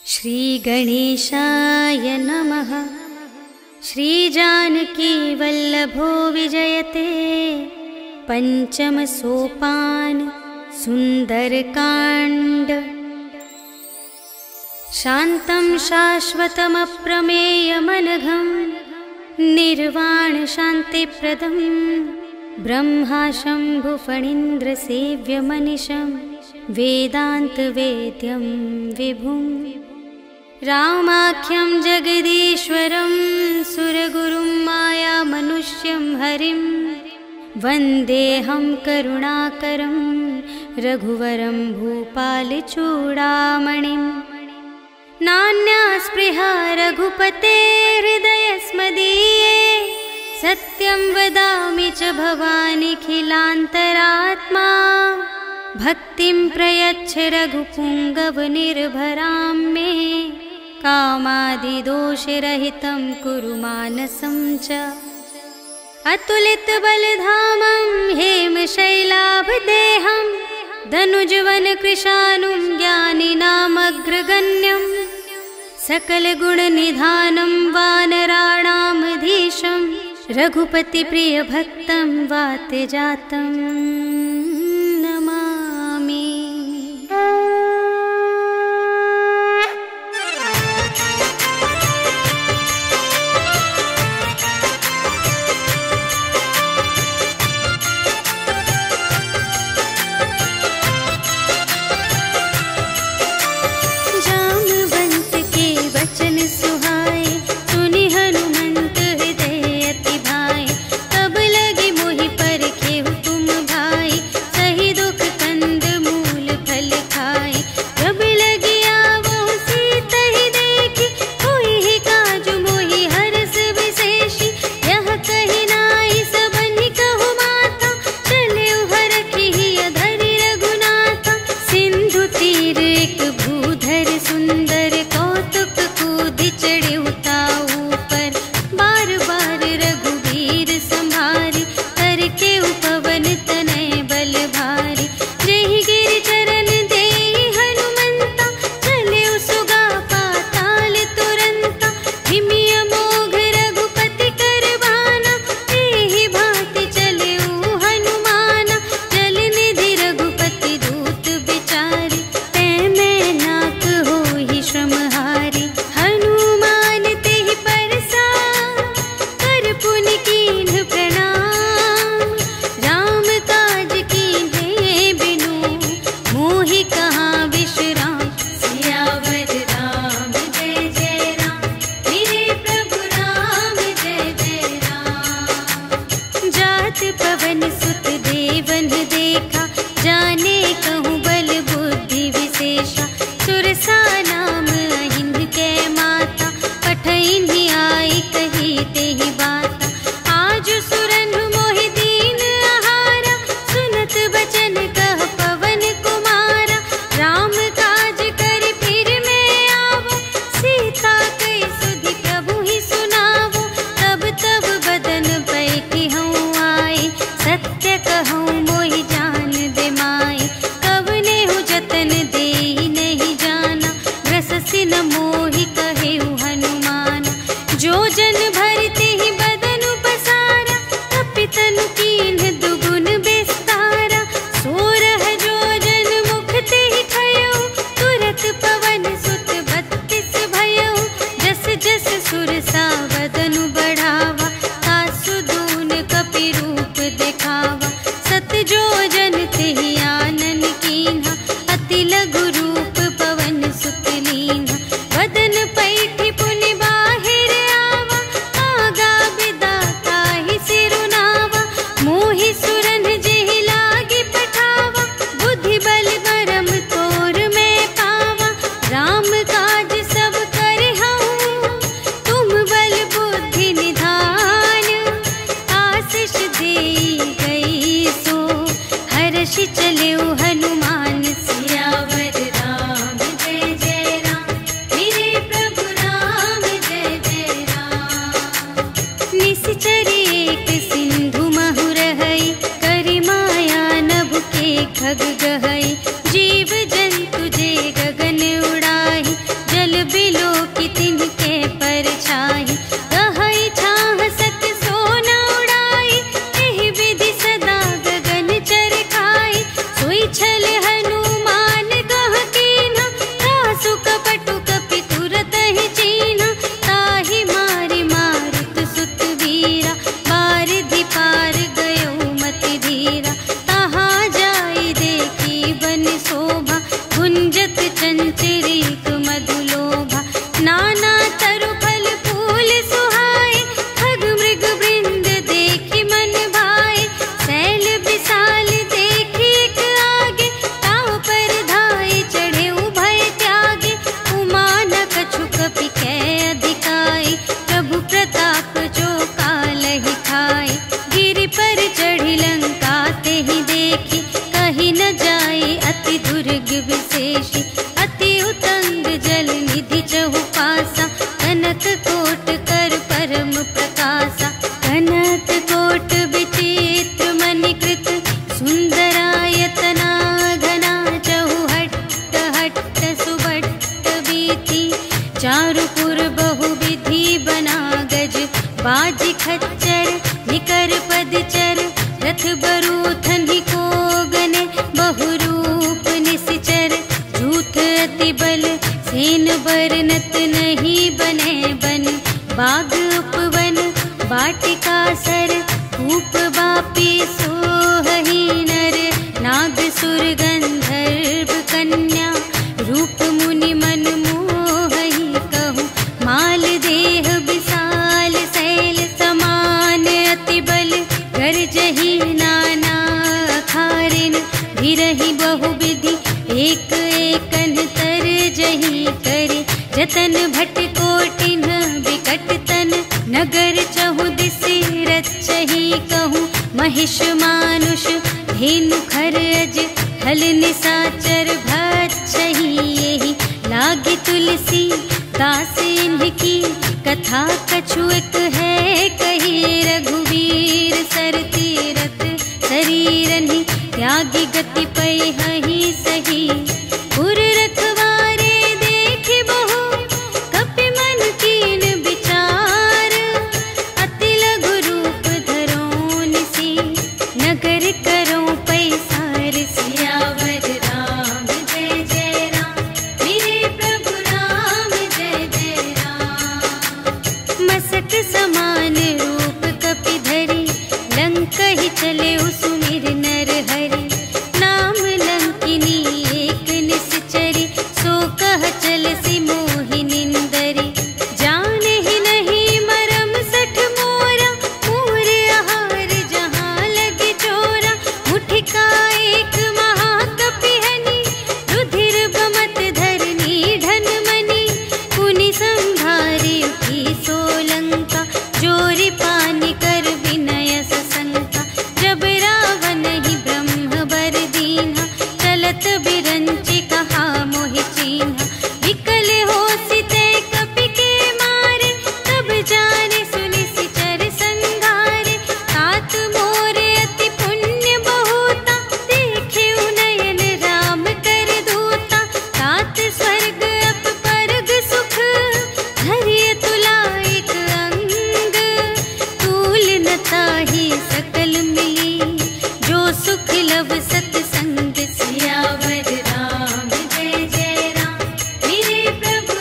श्री गणेशाय नमः। श्री जानकी वल्लभो विजयते। पंचम सोपान सुंदरकांड। शांतं शाश्वतमप्रमेयमनघं निर्वाण शांतिप्रदं ब्रह्मा शंभुफणीन्द्रसेव्यमनिशं वेदान्तवेद्यं विभुं रामाख्यं जगदीश्वरं सुरगुरुं मायामनुष्यं हरिं वन्देऽहं करुणाकरं रघुवरं भूपालचूडामणिं। नान्या स्पृहा रघुपते हृदयस्मदीये सत्यं वदामि च भवानिखिलान्तरात्मा। भक्तिं प्रयच्छ रघुपुङ्गवनिर्भरां मे कामादिदोषरहितं कुरु मानसं च। अतुलितबलधामं हेमशैलाभदेहं धनुजवनकृशानुं ज्ञानिनामग्रगण्यं सकलगुणनिधानं वानराणामधीशं रघुपतिप्रियभक्तं वातजातं नमामि। चले हनुमान सियावर राम जय जय राम। सिद्धि चहुपासा, कनक कोट कर परम प्रकाशा। कनक कोट विचित्र मणिकृत, सुंदरायतना घना चहुहट्ट हट्ट सुबट्ट बीथी। चारुपुर बहुविधि बना गज, बाजी खच्चर निकर पदचर। रथ बरूथन ही को गने, बहुरूप निश्चर। झूठ अति बल सेन बरनत, नहीं बने बन बाग उपवन। वाटिका सर कूप बापी सोहही नर, नाग सुर गंधर्व कन्या। रूप मुनि मन मोहही कहूँ, माल देह विशाल शैल समान। अति बल गर्जही नाना अखारिन, भिरहि बहुविधि एक एकन तरजही करे। जतन भट कोटिन विकट तन, नगर चहु दिसि रचहि कहूँ। महिष मानुष धेनु खर अज, हल निसाचर भक्षहि यही। लागी तुलसी दास इनकी, कथा कछु एक है कही। रघुवीर सर तीरथ शरीरन ही, त्यागी गति पै हहि सही। पुर रखवारे देखि बहु, कपि मन कीन विचार। अति लघु रूप धरो निसी, नगर करो पैसार। सियावर राम जय जय राम, मेरे प्रभु राम जय जय राम। मसक समान रूप कपि धरि, लंक ही चले सुमिर नर हरि। नाम लंकिनी एक निश्चरी, सो कह चल सी मोहि निंदरी। जाने ही नहीं मरम सठ मोरा, मूर आहार जहाँ लगे चोरा। मुठिका एक महाकपिहनि, रुधिर बमत धरनी ढन मनि। पुनि संभारी उठी सोलंका, जोरी पानी कर विनय सशंका। जब रावण ही ब्रह्म बर दीन्हा, चलत बिरंचि कहा मोहि चीन्हा। विकल होसि तै कपि के मारे, तब जाने सुनि सिचर संघारे। तात मोरे अति पुण्य बहुता, देखे नयन राम कर दूता। तात स्वर्ग अप परग सुख, धरिय तुला एक अंग। तूल न ताहि सकल मिली, जो सुख लव सतसंग। सियावर राम जय जय राम, मेरे प्रभु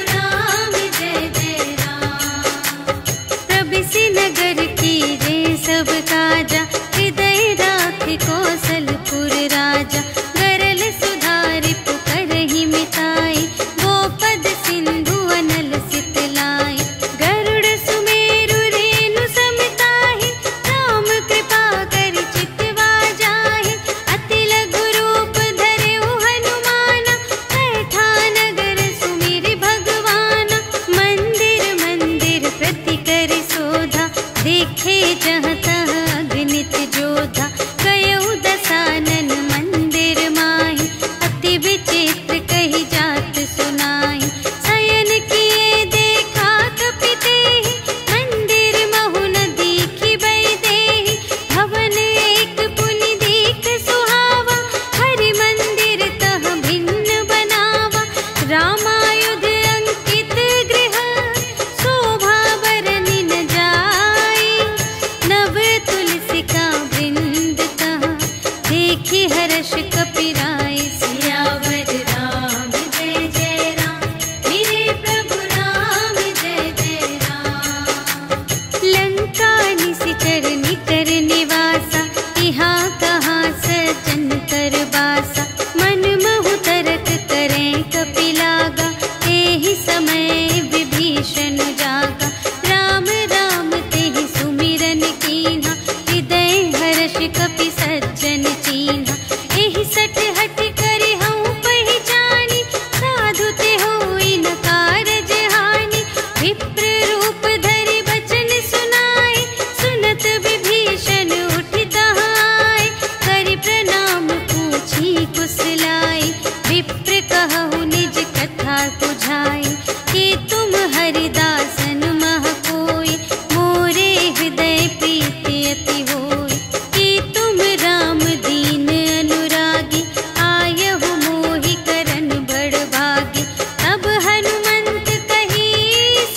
कि तुम हरिदासन मह कोई, मोरे हृदय प्रीति अति होई। कि तुम राम दीन अनुरागी, आयहु मोहि करन बड़ भागी। तब हनुमंत कही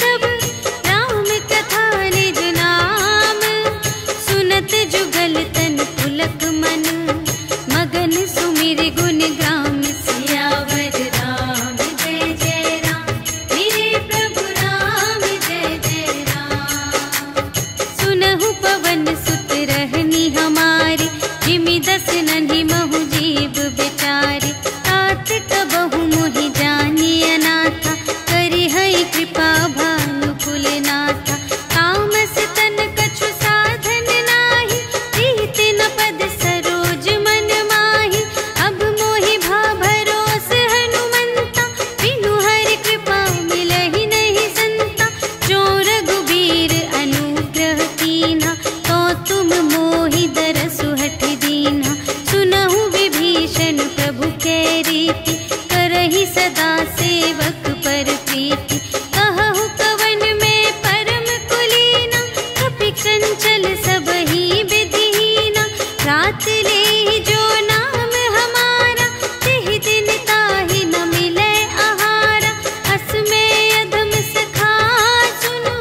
सब, राम कथा निज नाम। सुनत जुगल तन पुलक मन, मगन सुमिर गुण ग्राम। सियावर राम जय जय राम, मेरे प्रभु राम जय जय राम। सुनहु पवन सुत रहनी हमारी, जिमि दस नन्हि महु जीव बिचारी। तात कबहु मोहि जानी अनाथा, करिहै कृपा भानु कुलनाथा। तामस तन कछु साधन नाही, प्रीति न पद सरोज मन माही। अब मोहि भा भरोस हनुमंता, बिनु हरि कृपा मिलहि नहीं संता। जो रघुबीर अनुग्रह कीन्हा, तो तुम मोहि दरसु हठि दीन्हा। सुनहु विभीषण प्रभु कै रीति, करहि सदा सेवक पर प्रीति। कहहु कवन में परम कुलीना, कपि चंचल सबहि विधिहीना। रात लेहि जो नाम हमारा, तिहि दिन ताहि न मिलै आहारा। अस में अधम सखा सुनु,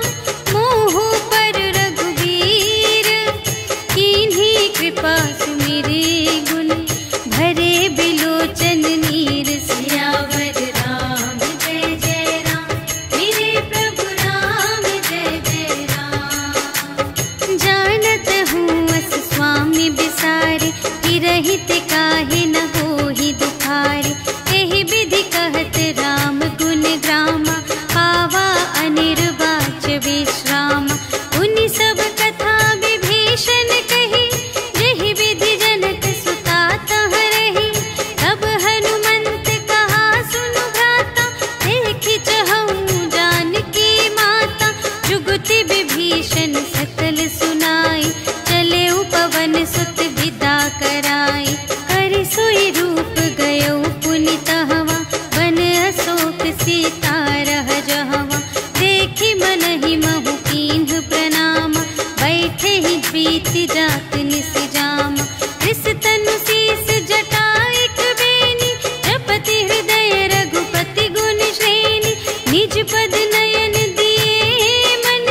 मोहु पर रघुबीर। कीन्ही कृपा सुमिरि गुण, भरे बिलोचन नीर। सियावर राम जय जय राम, मेरे प्रभु राम जय जय राम। जानत हूँ अस स्वामी बिसारे, फिरहित काहे न होहि दुखारे। एहि विधि कहत राम गुण ग्रामा, पावा अनिर्वाच विश्रामा। उनि सब कथा विभीषण कही, जेहि विधि जनक सुता तह रही। तब हनुमंत कहा सुनु भ्राता, देखि चहऊँ जानकी माता। जुगति विभीषण सकल सुनाई, चले पवन सुत विदा कराई। कर सोई रूप गयो पुनि तहवा, बन अशोक सीता रह जहवा। देखि मनहि महु कीन्ह प्रणामा, बैठे ही प्रीति जात निस जामा। रिस तनु शीस जटाइक बेनी, जपति हृदय रघुपति गुण श्रेणी। निज पद नयन दिए मन,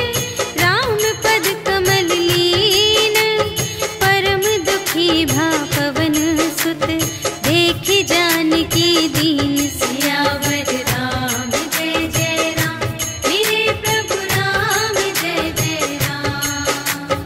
राम पद कमल लीन। परम दुखी भा पवन सुत, देखि जानकी दीन। सियावर राम जय जय राम, मेरे प्रभु राम जय जय राम।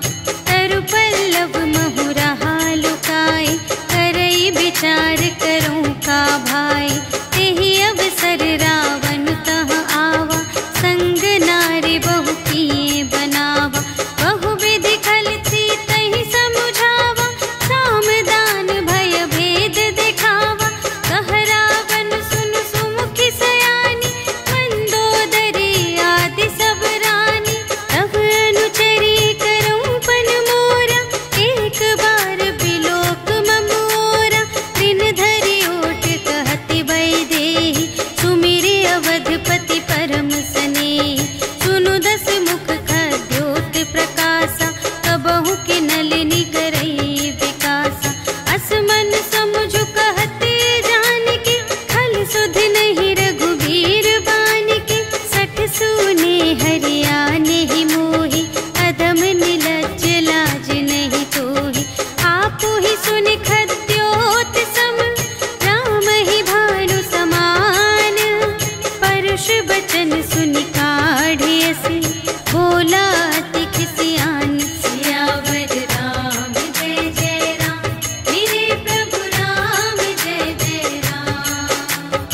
तरु पल्लव महु रहा लुकाई, करई विचार करूँ का भाई। तेहि अवसर रावण तह आवा, संग नारी बहु किए बनावा। बहु विधि खल तहि समुझावा, साम दान भय भेद दिखावा। कह रावण सुनु सुमुखि सयानी, मंदोदरी आदि सब रानी। तब अनुचरी करऊँ पन मोरा, एक बार बिलोक मम ओरा। दिन धरि ओट कहति भय देहि, सुमिरि अवधपति परम स्नेहि। सुनु दस मुख खद्योत प्रकाशा, कबहु के नलिनी करई विकासा। अस मन समुझु कहते जानकी, खल सुध नहीं रघुबीर बानिके। सठ सूने हरियाने ही मोहि, अधम निलज्ज लाज नहीं तोहि। आपु ही सुनि खद्योत सम, राम ही भानु समान। परुष बचन सुनि काढ़िय से, बोला अति खिसियान। सियावर राम जय जय राम, मेरे प्रभु राम जय जय राम।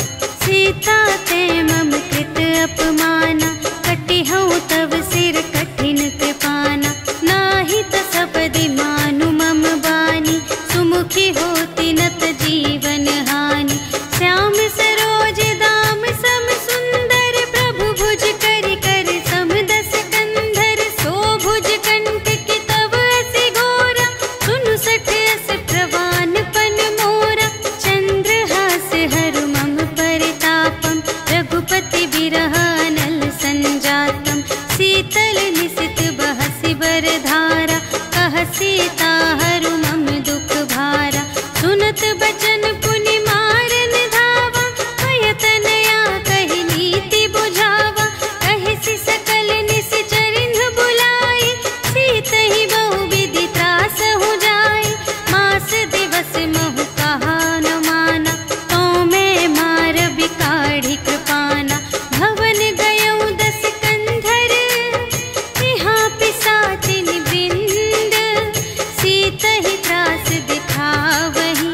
सीता ते मम कृत अपमाना, कटिहऊँ तव सिर कठिन कृपाना। नाही त सपदि मानु मम बानी, सुमुखी होती नत जीवन हानि। श्याम सरोज दाम सम सुंदर, प्रभु भुज करि कर सम दस कंधर। शीतल निशित बहसि बरधारा, कह सीता हरु मम दुख भारा। सुनत बचन पुनि मारन धावा, भयतनया कहि नीति बुझावा। कहि सकल निश्चरिन्ह बुलाई, सीतहि बहु विधि त्रास हो जाय। मास दिवस महु कहा न माना, तो मैं मार बिकाढ़ी कृपाना। भवन गयौ 10 कंधर, यहाँ पिसाचिन वृंद। सीतहि त्रास दिखावहि,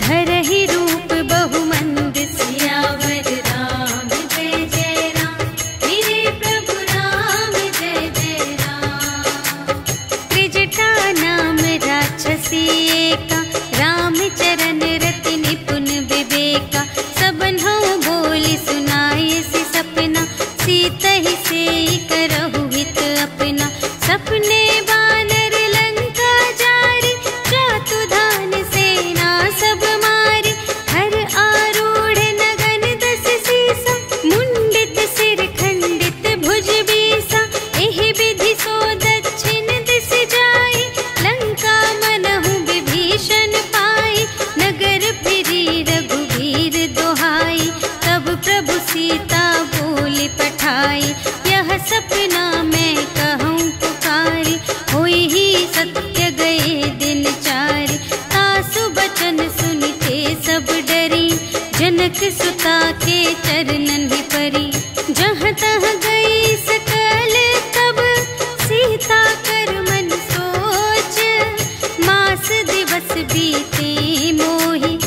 धरहि रूप बहुमंद। सियावर राम जय जय राम, मेरे प्रभु राम जय जय राम। त्रिजटा नाम राक्षसी एका, रामचरण रति निपुण विवेका। सबन्हु बोली सुनायसि सपना, सीतहि सेई करहु हित अपना। सपने बानर लंका जारी, जातु धान सेना सब मारी। हर आरूढ़ नगन 10 सीसा, मुंडित सिर खंडित भुज बीसा। एहि विधि सो दक्षिण दिस जाई, लंका मनहु विभीषण पाई। नगर फिरी रघुवीर दोहाई, तब प्रभु सीता बोली पठाई। यह सपना मैं कहूँ पुकारी, होई ही सत्य गए दिन चारि। तासु बचन सुनिते सब डरी, जनक सुता के चरणन ही परी। जहाँ तहाँ गई सकल तब, सीता कर मन सोच। मास दिवस बीते मोहि,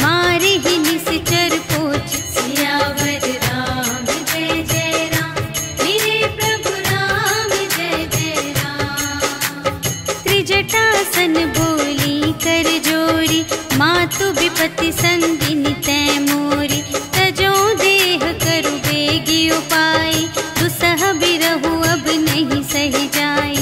मारे ही निश्चर पोछ। सियावर राम जय जय राम, मेरे प्रभु राम जय जय राम। त्रिजटासन बोली कर जोरी, मातु विपति संगिनी तै मोरी। तजो देह करु बेगी उपाय, दुसह बिरहु अब नहीं सही जाय।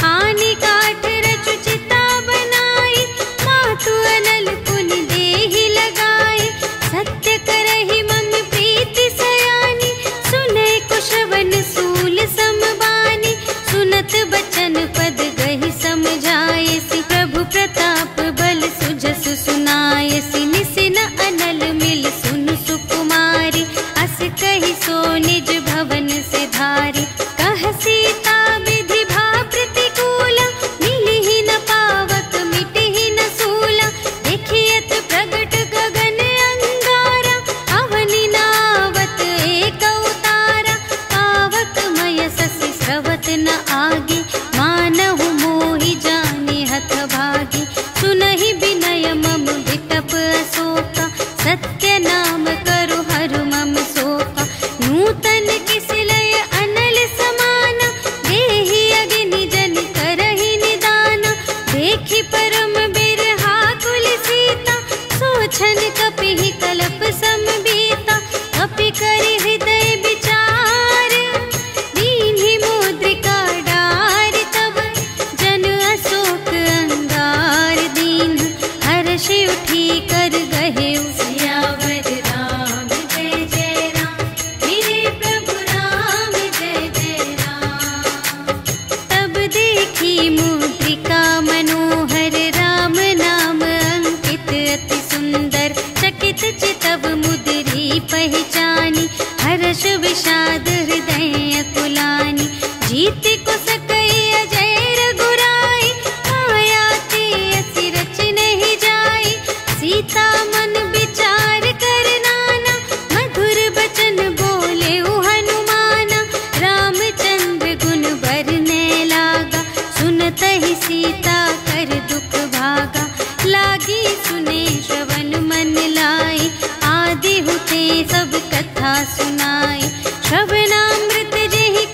आनि काठ रचु चिता बनाई, मातु अनल पुनि देहि लगाई। सत्य करहि मम प्रीति सयानी, सुनै कुशवन सूल समबानी। सुनत बचन पद गहि समझायसि, प्रभु प्रताप बल सुजस सुनायसि। निसिन अनल मिल सुन सुकुमारी, अस कहि सो निज भवन से धारी। कह सीता विधि भा प्रतिकूला, मिलिहि न पावक मिटिहि न सूला। देखियत प्रगट गगन अंगारा, अवनि नावत एक उतारा। पावक मय शशि स्रवत न आगे, मानहु मोहि जाने हथ भागी। सुनहि विनय मम विटप अशोका, सत्य नाम करु हरु मम शोका। नूतन किस लय अनल समाना, देहि अगिनि जन करहि निदाना। देखि परम बिरहा कुल सीता, सोचन कपिहि कलप समबीता। कपि करि हृदय विचार, दीन्हि मुद्रिका डारि। तब जन अशोक अंगार दीन, हर्षि उठी कर गहेउ। सियावर राम जय जय राम, मेरे प्रभु राम जय जय राम। तब देखी मुद्रिका मनोहर, राम नाम अंकित अति सुंदर। चकित चितव मुद्री पहचानी, हर्ष विषाद हृदय कुलानी। जीत को सकई अजय रघुराई, माया ते असि रच नहीं जाई। सीता मन विचार कर नाना, मधुर बचन बोले हनुमाना। रामचंद्र गुण बरने लागा, सुनतहि सीता कर दुख भागा। लागी सुने श्रवण मन लाई, आदि हुते सब कथा सुनाई। श्रवणामृत जेहि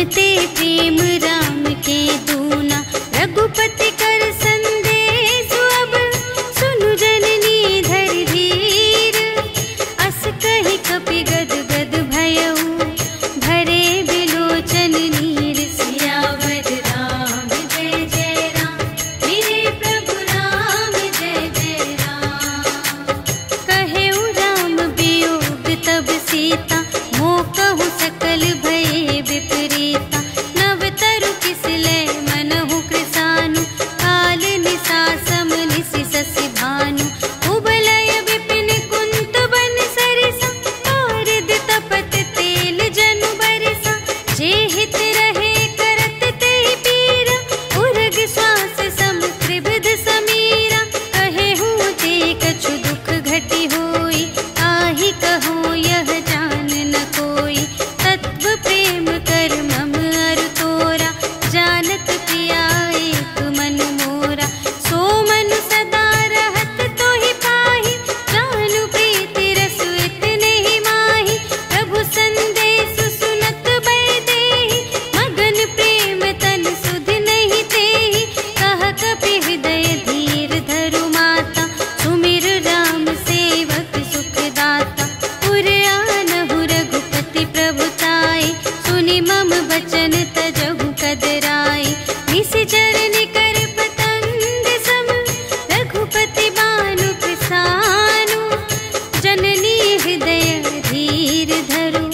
सुनते प्रेम राम के दूना, रघुपति कर संदेश अब सुनु जननी धर धीर। अस कहि कपि गद गद भयउ, भरे बिलोचन नीर। सियावर राम जय जय राम, मेरे प्रभु राम जय जय राम। कहेउ राम वियोग तब सीता, मोह कहु सकल भये विपरीता। नव तरु किस लय मनहु कृसानु, काल निसा सम निसि ससि भानु। उबलय विपिन कुंत बन सरिसा, पारद तपत तेल जनु बरिसा। जे हित रहे करत तेहि पीरा, उरग श्वास सम त्रिविध समीरा। कहेहु ते कछु दुख घटी होई, आहि कहो यह जान न कोई। तत्व प्रेम कर मम अरु तोरा, जानत पिया एक मन मोरा। सो मन सदा रहत तोहि पाहि, जानु प्रीति रसु इतने ही माहि। प्रभु संदेश सुनत बै देहि, मगन प्रेम तन सुध नहीं तेहि। कह कपि हृदय धीर धरु माता, सुमिर राम सेवक सुख दाता। उर आनहु रघुपति प्रभुताई, सुनि मम बचन तजहु कदराई। निशिचर निकर पतंग सम, रघुपति बानु प्रसानु। जननी हृदय धीर धरु,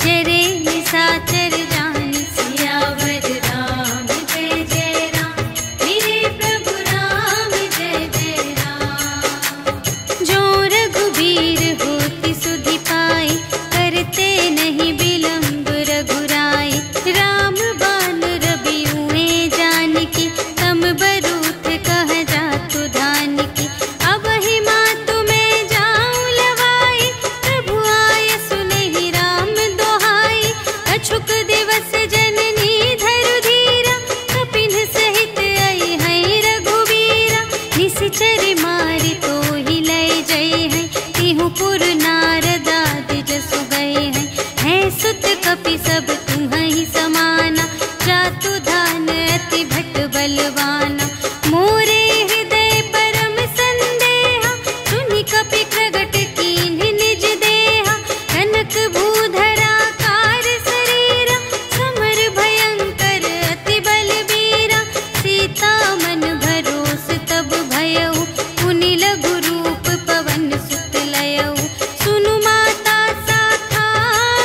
जरे निशाचर जानि। सियावर राम जय जय राम, मेरे प्रभु राम जय जय राम। जो रघुबीर होति सुधि पाई, करते नहीं विलंब रघुराई। राम बान रबिउए जानकी, तम बरूथ कह जातु धानकी। अब ही मातु मैं जाऊं लवाई, प्रभु आय सुनहि राम दोहाई। अछुक दिवस जननी धरु धीरा, कपिन सहित आई हैं रघुबीरा। निशिचर मारि तोहि लय जय हैं, तिहु पुर नारद आदि जसु गए हैं। हैं सुत कपि सब तुम्हि समाना, जातु धान अति भट बलवाना। मोरे हृदय परम संदेहा, सुनि कपि प्रगट कीन्ह निज देहा। कनक भूधरा कार शरीरा, समर भयंकर अति बलबीरा। सीता मन भरोस तब भयउ, पुनि लघु रूप पवन सुत लयउ। सुनु माता शाखा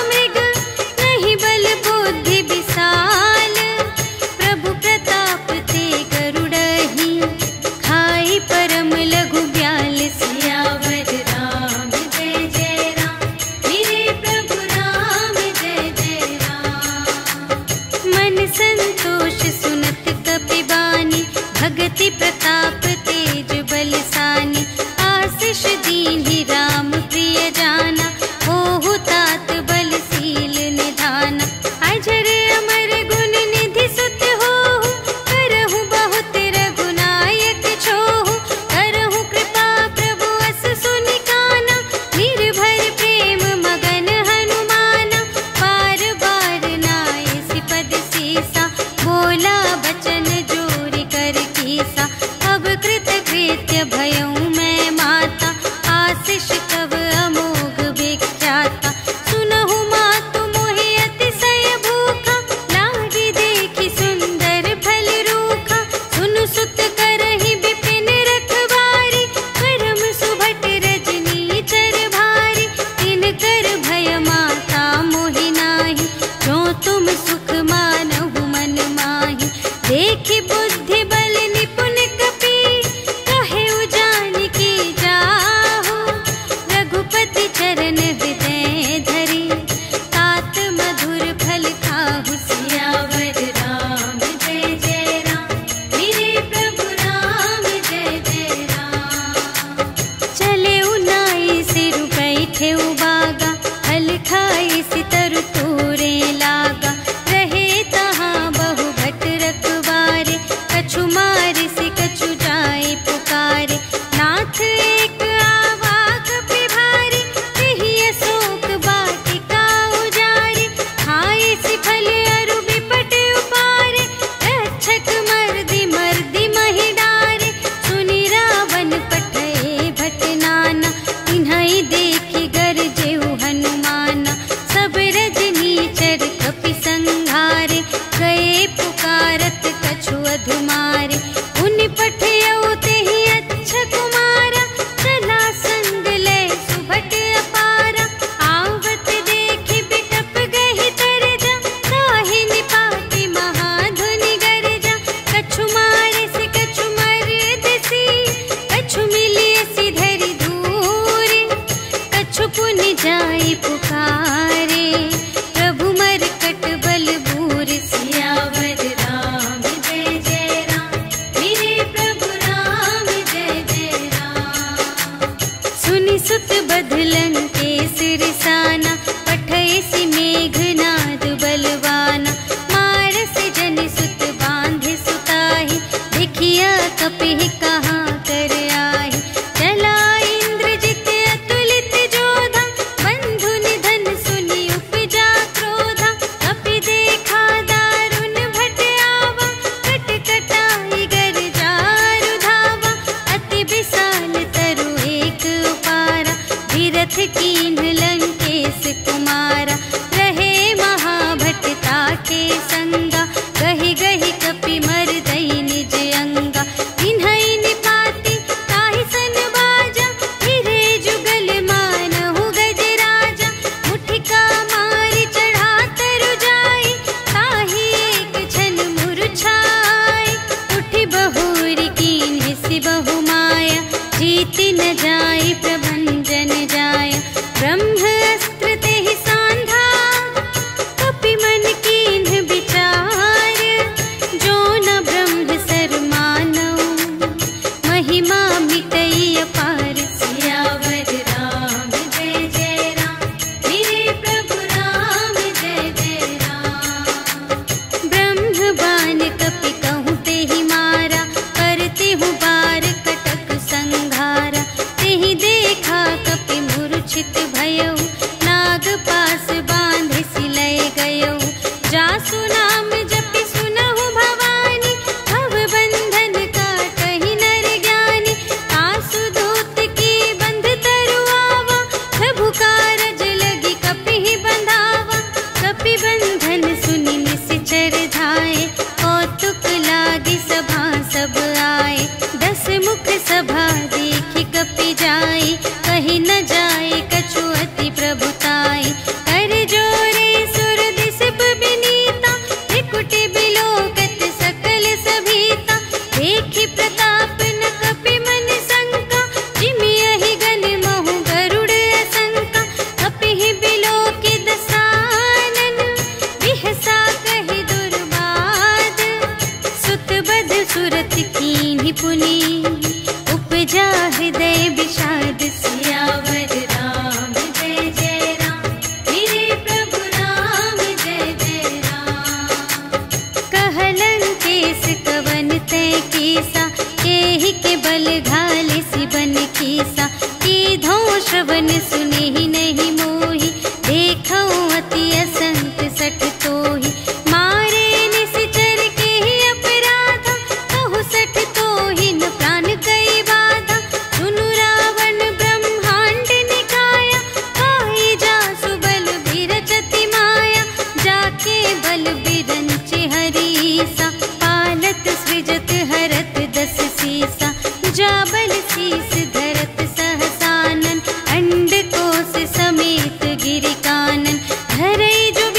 मृग, नहीं बल बुद्धि विशाल। प्रभु प्रताप ते गरुड़हि, खाई परम लघु ब्याल। सियावर राम जय जय राम, मेरे प्रभु राम जय जय राम। मन संतोष सुनत कपि बानी, भगति प्रताप तेज बलसानी। आशीष दीन्हि राम प्रिय जाना, होहु तात बलशील निधाना। अजर अमर गुण निधि सुत होहु, करहु बहुत रघुनायक छोहु। करहु कृपा प्रभु अस सुनि काना, निर्भर प्रेम मगन हनुमाना। बार बार नाय सिपद सीसा, बोला बचन जोरि कर कीसा। अब कृत कृत्य भयउ मैं माता, आशीष तब अमोघ विख्याता। सुनहु मातु मोहि अतिशय भूखा, लागी देखि सुंदर फल रूखा। सुनु सुत करहि विपिन रखवारी, परम सुभट रजनी चर भारी। तिनकर भय माता मोहि नाही, जो तुम सुख मानहु मन माही। देखि बुद्धि बल निपुण कपि, कहेउ जानकी जाहु। रघुपति चरण हृदय धरि, तात मधुर फल खाहु। सियावर राम जय जय राम, मेरे प्रभु राम जय जय राम। चले नाई सिरु बैठे बागा, हल खाई सितर तोरे लागा। रहे तहाँ बहु भट रखवारे, त्रिपुटी बिलोकत सकल सभीता, देखि प्रताप न कपि मन शंका, जिमि यहि गण महु गरुड़ असंका, कपिहि बिलोकि दसानन, बिहसा कहि दुर्बाद, सुत बध सुरत कीन्हि पुनि, उपजा हृदय विषाद, सियावर राम जय जय राम, मेरे प्रभु राम जय जय राम। कहलन केस कवन तय कीसा, केहि के बल घाले सिबन कीसा, कीधो श्रवण सुनेहि नहीं मोहि, देखौ अति असंत सठ तोहि, मारे निश्चर केहि अपराधा, कहु सठ तोहि न प्राण कई बाधा, सुनु रावण ब्रह्मांड निकाया, काई जासु बल बिरचति माया, जाके बल बिरंचि हरीसा, पालत सृजत हरत दस सीसा, जा बल शीस धरत सहसानन, अंड कोश समेत गिरि कानन, धरई जो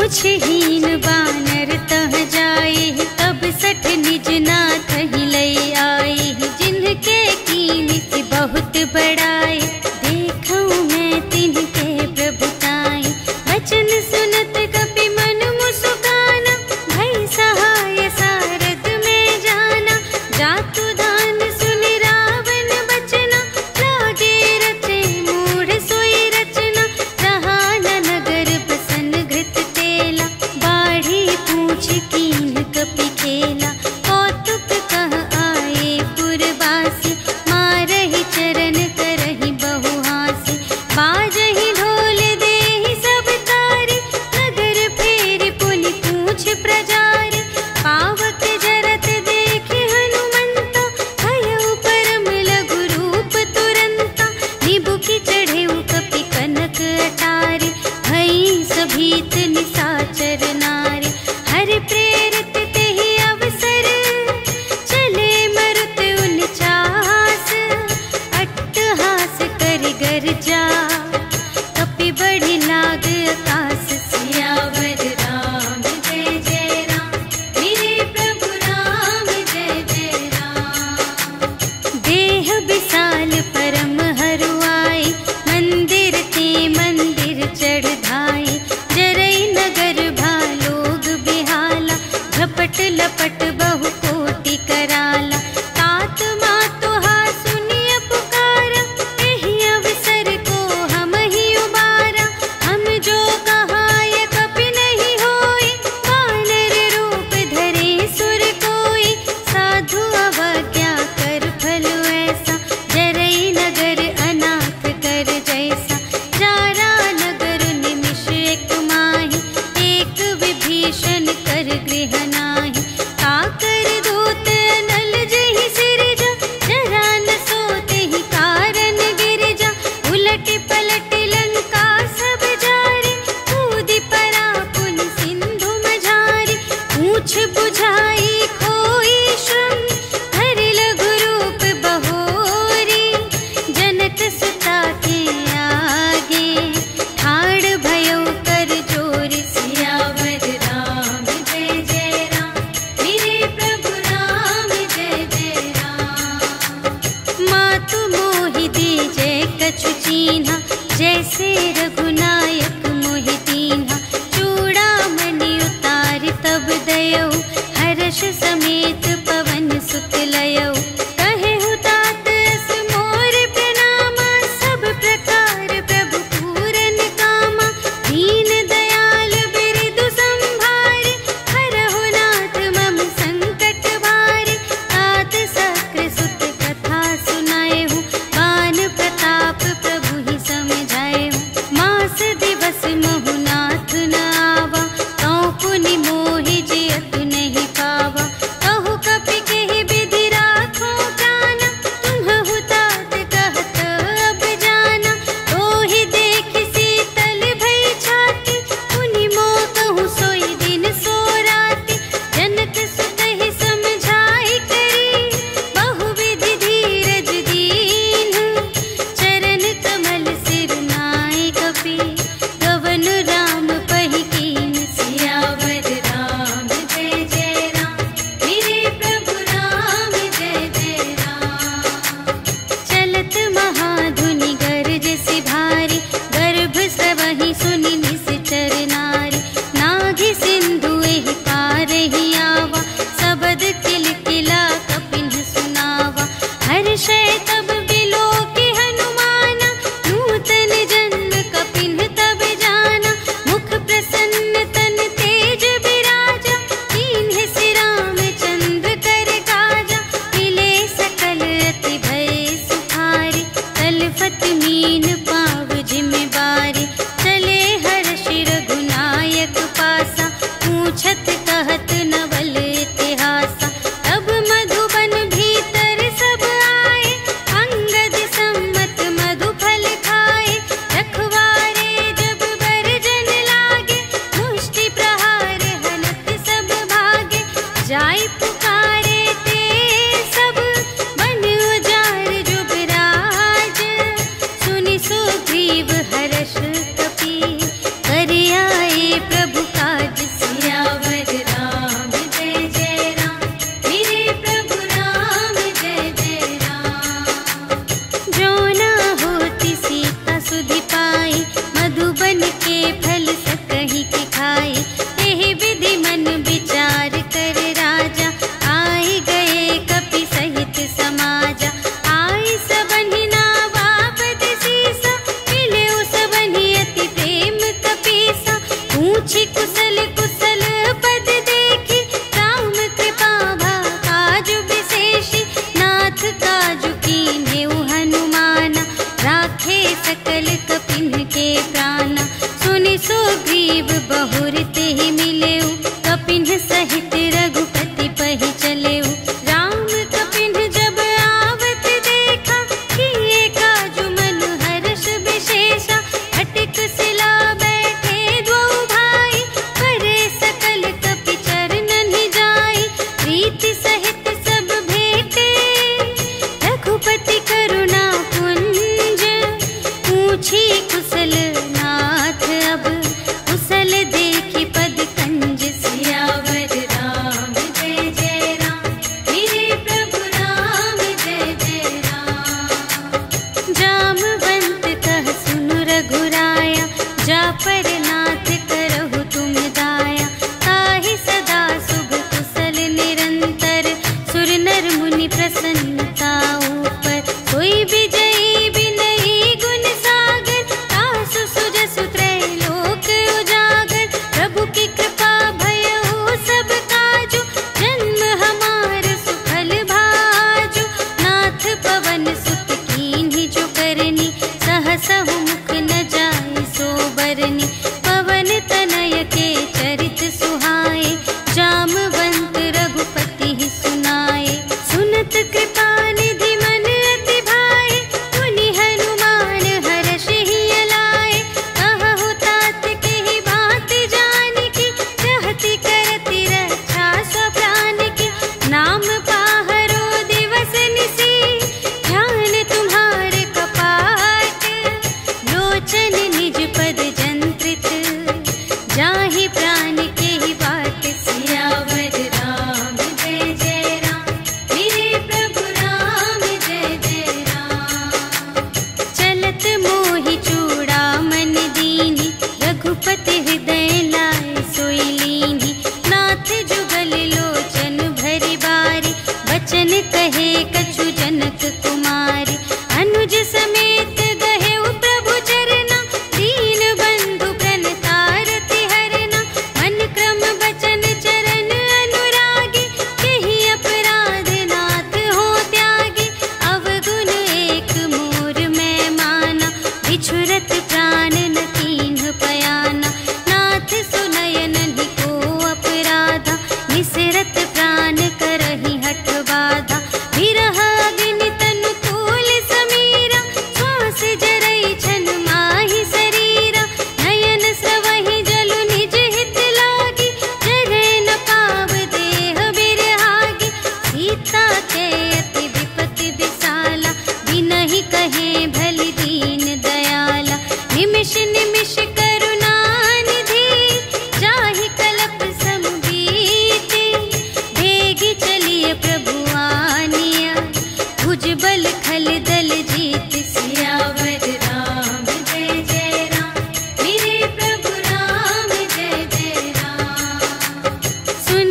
पूछहीन बानर तह जाए, तब सठ निज नाथ ही लई आए। जिनके कीमत बहुत बड़ाए, देखूं मैं तिनके प्रभुताई। वचन सुनत कपि मन मुस्काना, भई सहाय सारद में जाना। जातु दान सुनि रावण बचना, लागे रचे मूढ़ सोई रचना। रहा न नगर प्रसन्न घृत तेला, बाढ़ी पूछ कीन कपि खेला। कौतुक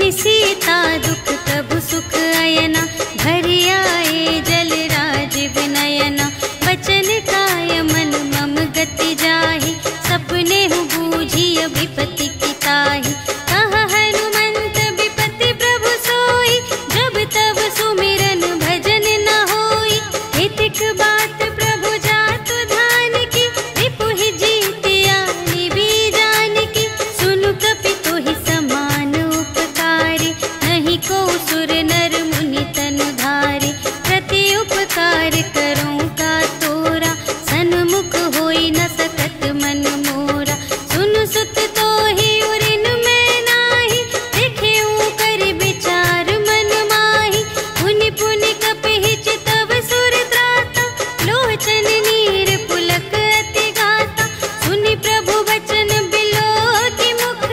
सुनि सीता दुख प्रभु सुख अयना, भरि आए जल राज विनयना। बचन काय मन मम गति जाहि, सपने हूँ बूझिय विपत्ति की ताहि। कहा हनुमंत विपत्ति प्रभु सोई, जब तब सुमिरन भजन न होई। हितिक बात प्रभु जातु धान की, रिपुहि जीतिया निबी जान की। सुनु कपि तोहि समान उपकारी, नहीं को सुर नर मुनि तनु धारे। प्रति उपकार करूं का तोरा, सन्मुख होई न सकत मन मोरा। सुनु सुत तोहि उरिन मैं नाही, देखेऊं कर विचार मन माही। पुनि पुनि कपिहि चितव सुर त्राता, लोचन नीर पुलक अति गाता। सुनि प्रभु बचन बिलोकि मुख,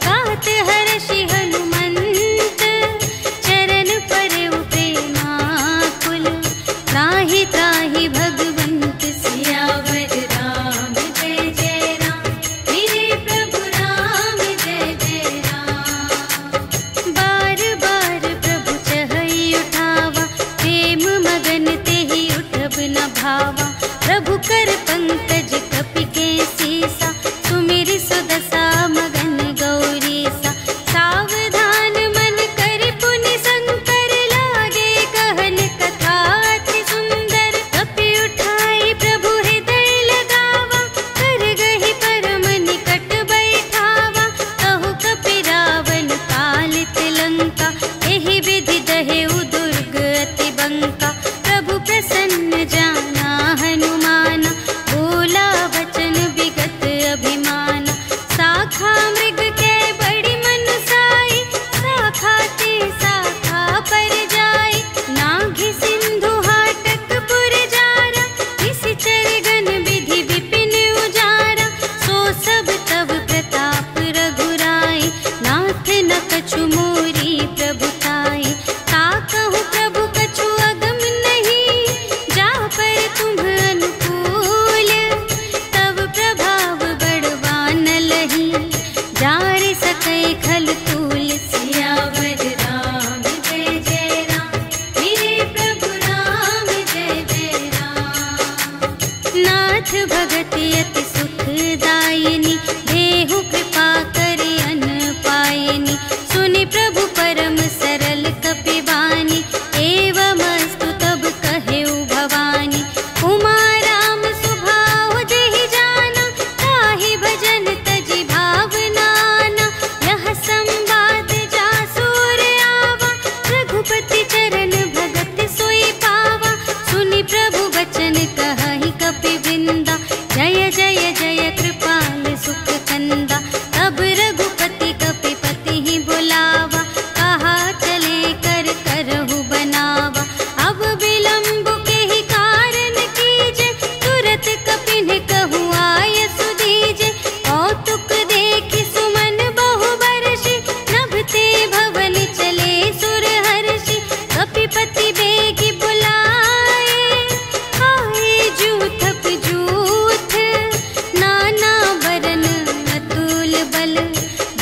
गात हर्षि हनुमंत। चरण परउ प्रेमाकुल, त्राहि त्राहि भगवंत। सियावर राम जय जय राम, मेरे प्रभु राम जय जय राम। बार बार प्रभु चहई उठावा, प्रेम मगन तेहि उठब न भावा। प्रभु कर पंकज कपि के सीसा, सुमिरि सुदशा मगन गौरीसा। सावधान मन कर पुनि शंकर, लागे कहन कथा अति सुंदर। कपि उठाई प्रभु हृदय लगावा, कर गहि परम निकट बैठावा। कहु कपि रावण कालित लंका, एहि विधि दहेउ दुर्ग अति बंका। प्रभु प्रसन्न जाना हनुमाना, बोला वचन विगत अभिमाना। शाखा मृग के बड़ी मनुसाई, शाखा ते शाखा पर जाई। नाघि सिंधु हाटक पुर जारा, निशिचर गण विधि विपिन उजारा। सो सब तव प्रताप रघुराई, नाथ न कछु मोरी प्रभुताई। ताकहु प्रभु कछु अगम नहीं, जा पर तुम अनुकूल। तब प्रभाव बड़वान लही, जारि सकै खल तूल। सियावर राम जय जय राम, मेरे प्रभु राम जय जय राम। नाथ भगति अति सुखदायिनी, देहु कृपा करि अन पायिनी। सुनि प्रभु परम सरल कपिवानी, एवमस्तु तब कहेउ भवानी। उमा राम सुभाव जेहि जाना, ताहि भजन तजि भावनाना। यह संवाद जासुर आवा, रघुपति चरण भगत सोई पावा। सुनि प्रभु बचन कहहि कपि विंदा, जय जय जय कृपाल सुख कंदा। तब रघुपति कपिपति ही बुलावा, कहा चले कर करहु बनावा। अब विलंब के ही कारण कीजे, तुरत कपिन कहु आय सुदीजे। कौतुक देखि सुमन बहु बरषि, नभते भवन चले सुर हर्षि। कपिपति बेगी बुलाए, आए जूथप जूथ। नाना बरन अतुल बल,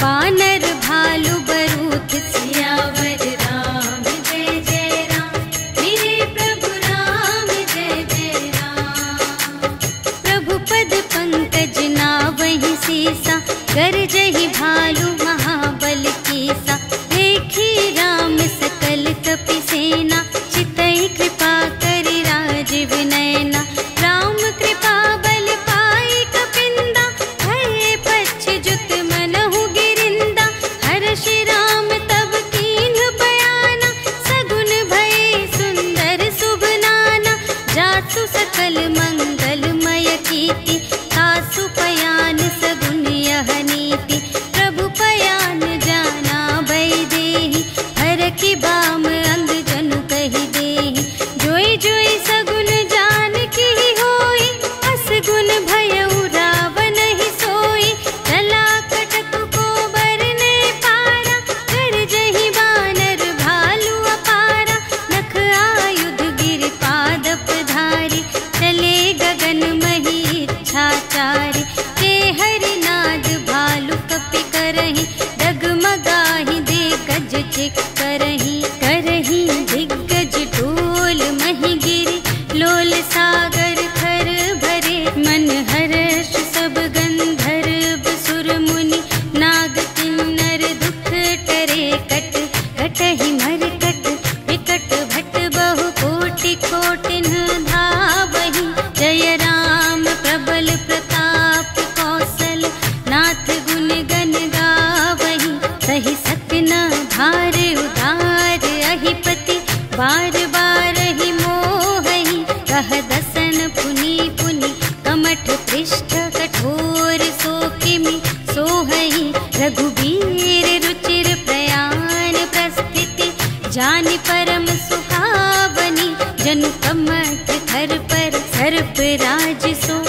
बानर भालु बरूथ। सियावर राम जय जय राम, मेरे प्रभु राम जय जय राम। प्रभु पद पंकज नावहि सीसा, गरजहि भालु महाबल कीसा। देखी राम सकल कपि सेना, चितई कृपा करि राज विनयना। राम कृपा बल पाई कपिंदा, भये पच्छिजुत मनहु गिरिंदा। हर्षि राम तब कीन्ह बयाना, सगुन भये सुंदर शुभ नाना। जासु सकल मंगलमय कीर्ति, तासु पयान सगुन यह नीति। प्रभु पयान जाना भय देहि, हरखि बाम अंग जनु कहि देहि। जोई जोई सगुन जान की होई, असगुन भयउ रावण ही सोई। चला कटक को बरने पारा, गरजहि बानर भालु अपारा। नख आयुध गिर पादप धारी, चले गगन मही इच्छाचारी। ते हरिनाद भालु कपि करहि, डगमगाहि दे गज कार्तिक करही दिग्गज डोल मही गिरे लोल सागर थर भरे मन हर्ष सब गंधर्व सुर मुनि नाग किन्नर दुख टरे कट कटहि मर कट विकट भट बहु कोटि कोटिन धावहि जय राम प्रबल प्रताप कौशल नाथ गुण गण गावहि सही सत्य न भार उदार अहिपति बार बार ही मोहहि कह दसन पुनि पुनि कमठ पृष्ठ कठोर सो किमि सोहहि रघुबीर रुचिर प्रयाण प्रस्थिति जानि परम सुहावनी जनु कमठ थर पर सर्प राज सो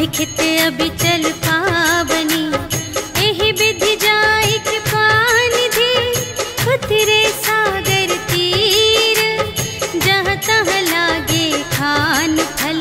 लिखित अबिचल पावनी एहि विधि जाय कृपानिधि उतरे सागर तीर जहाँ तहाँ लागे खान फल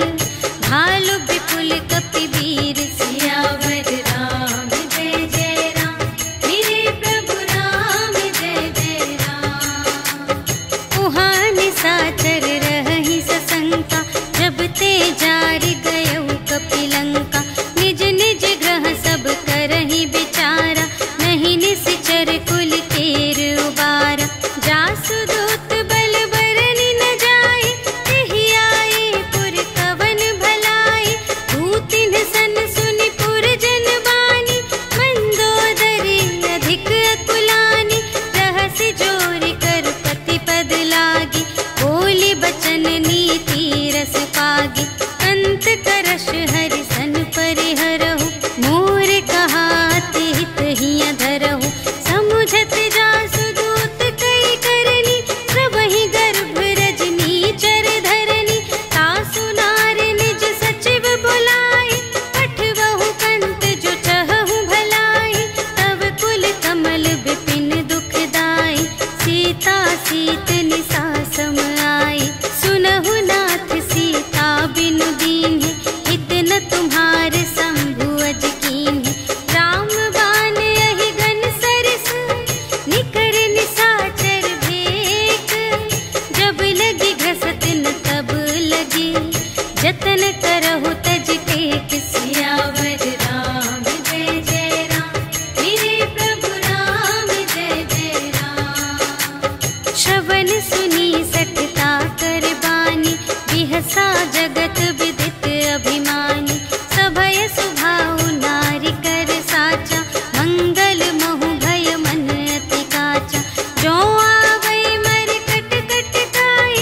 भालु विपुल कपिवीर सियावर राम जय जय राम मेरे प्रभु राम जय जय राम उहाँ निशाचर रहि सशंका जब ते जारि गयौ कपिलंका निज निज ग्रह सब करहि विचारा नहीं निश्चर कुल केर उबारा जासु दूत बल बरनि न जाए तेहि आए पुर कवन भलाई दूतिन सन सुनि पुर जन बानी मंदोदरी अधिक अकुलानी रहसि जोरि कर पति पद लागी बोली बचन नीति रस पागी अंत करश हरि सन परिहरहु मोर कहाति हित हिय धरहु समुझत जासु दूत कई करनी प्रभहि गर्भ रजनी चर धरनी तासु नार निज सचिव बुलाए पठवहु कंत जो चहहु भलाई तब कुल कमल विपिन दुखदाई सीता सीत निसा सम आई सुनहु नाथ सीता बिनु दीन्हि इतना तुम्हारे शंभु अज कीन्हि राम बाण यही गन सरस निकर निशाचर भेक जब लगी घसत न तब लगी जतन करहु तज टेक सियावर राम जय जय राम मेरे प्रभु राम जय जय राम श्रवण सुनी सठता कर बानी बिहसा जगत विदित अभिमानी सभय सुभाउ नारी कर साचा मंगल महु भय मन अति काचा जो आवै मर कट कट खाए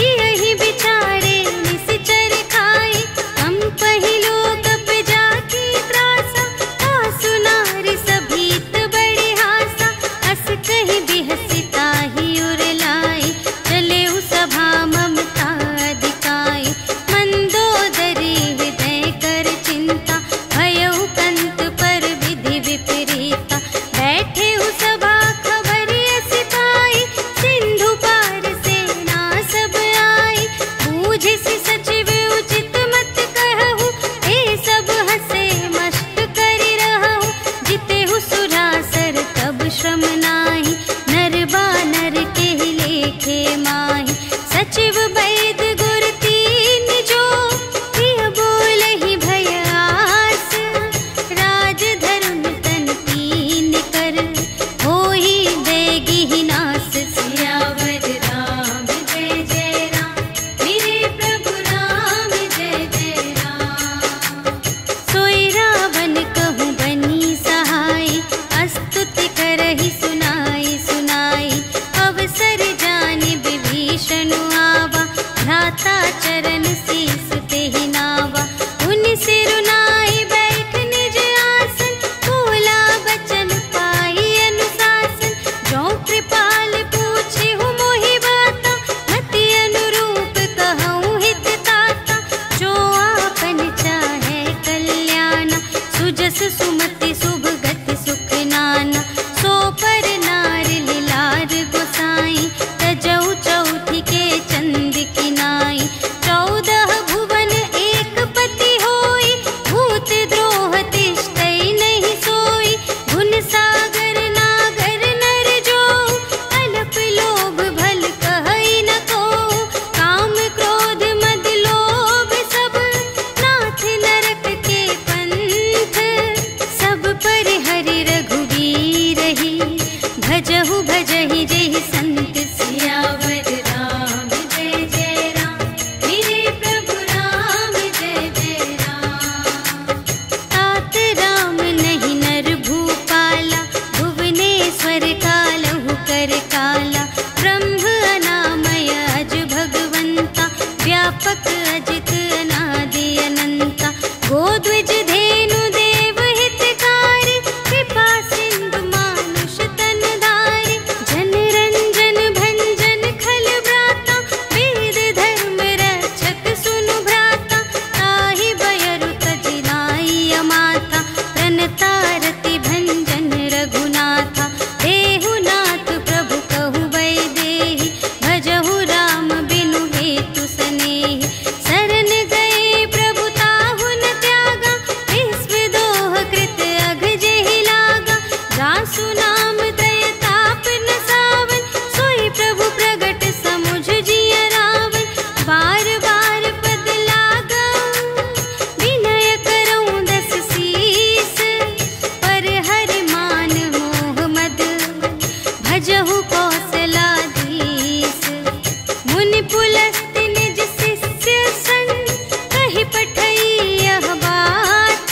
यही बिचारे निश्चर खाए हम पहिलो कप जाकी त्रासा तासु नारी सभीत बड़े हासा हस कहि बिहसिता ही उर लाई चले सभा ममता अधिकाई मंदोदरी हृदय कर चिंता भयउ कंत पर विधि विपरीता बैठे सभा खबर अस पाई सिंधु पार सेना सब आई बूझे सि सचिव उचित मत कहु ए सब हसे मस्त करि रहु जितेहु सुरासर तब श्रम नाही नर बानर के लेखे माही सचिव वैद गुर तीन जो प्रिय बोलहि भय आस राज धर्म तन तीन कर होहि देगी ही नास सियावर राम जय जय राम मेरे प्रभु राम जय जय राम सोई रावण कहूँ बनी सहाय स्तुति करहि सुना भजहु भजहि जेहि संत सियावर राम जय जय राम। मेरे प्रभु राम जय जय राम। तात राम नहीं नर भूपाला, भुवनेश्वर कालहु कर काला। ब्रह्म अनामय अज भगवंता, व्यापक अजित अनादि अनंता। गोद्विज धेनु देव हितकारी, कृपा सिंधु मानुष तन धारी। जन रंजन भंजन खल व्राता, वेद धर्म रक्षक सुनु भ्राता। ताहि बयरु तजि नाई अमाता, प्रणतारति भंजन रघुनाथा। देहु नाथ प्रभु कहु वैदेही, भजहु राम बिनु हेतु सनेही। शरण गए प्रभु ताहु न त्यागा, विश्व दोह कृत अघ जेहि लागा। जासु नाम दय ताप न सावन, सोई प्रभु प्रगट समुझ जिय रावण। बार बार पद लागा, विनय करऊँ दस सीस। पर हरि मान मोह मद, भजहु कौशलाधीश। मुनि पुलस्त्य निज शिष्य संग, कहि पठई यह बात।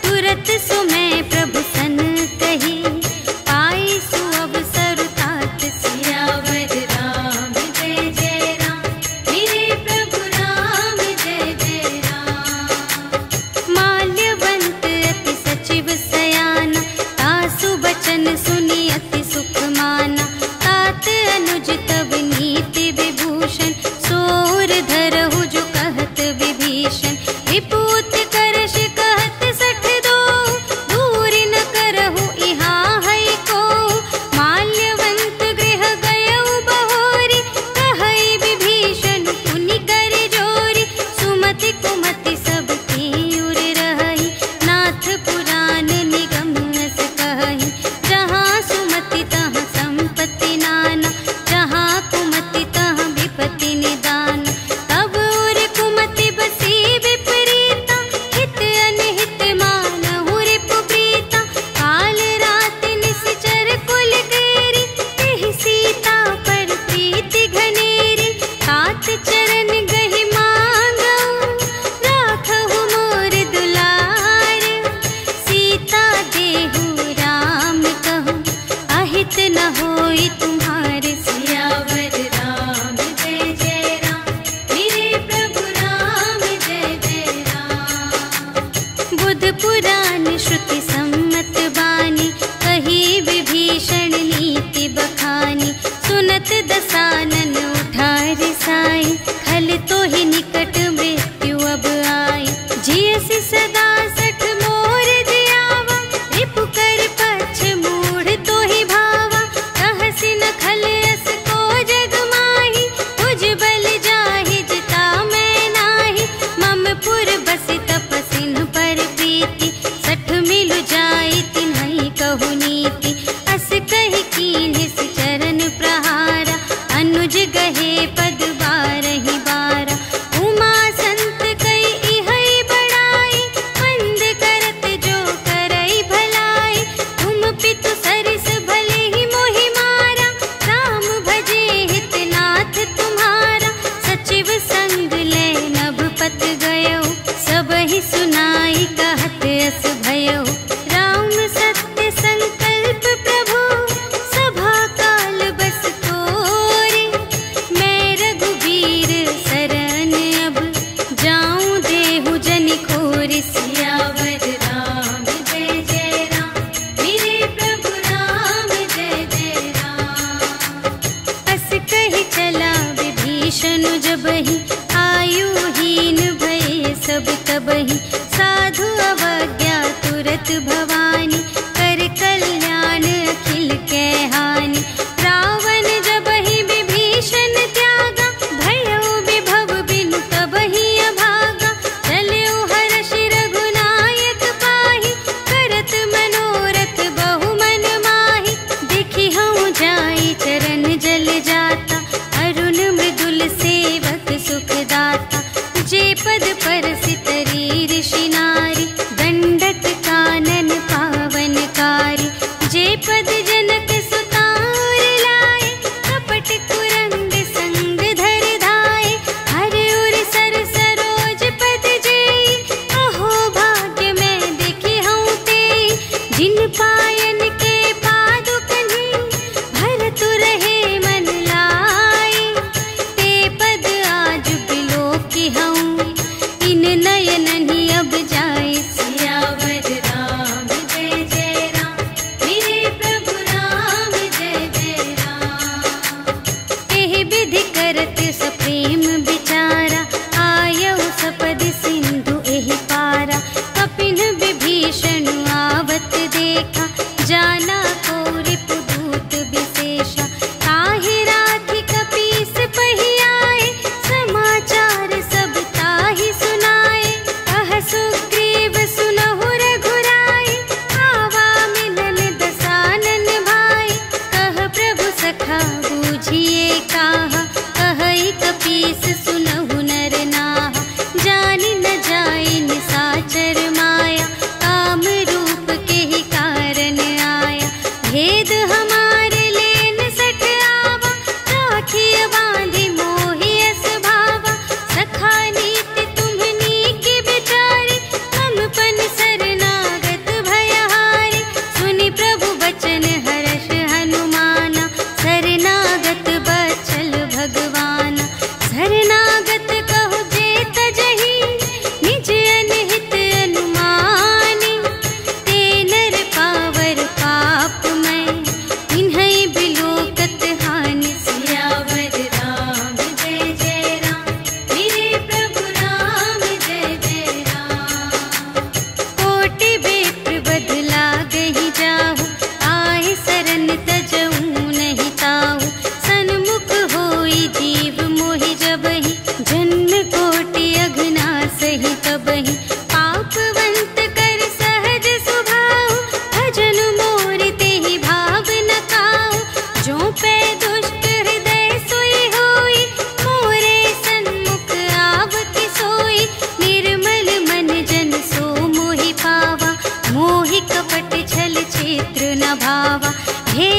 तुरत सुमय प्रभु सन कही, पाई सुअवसर तात। सियावर राम जय जय राम। मेरे प्रभु राम जय जय राम। माल्यवंत अति सचिव सयाना, तासु बचन सुनि अति सुख माना।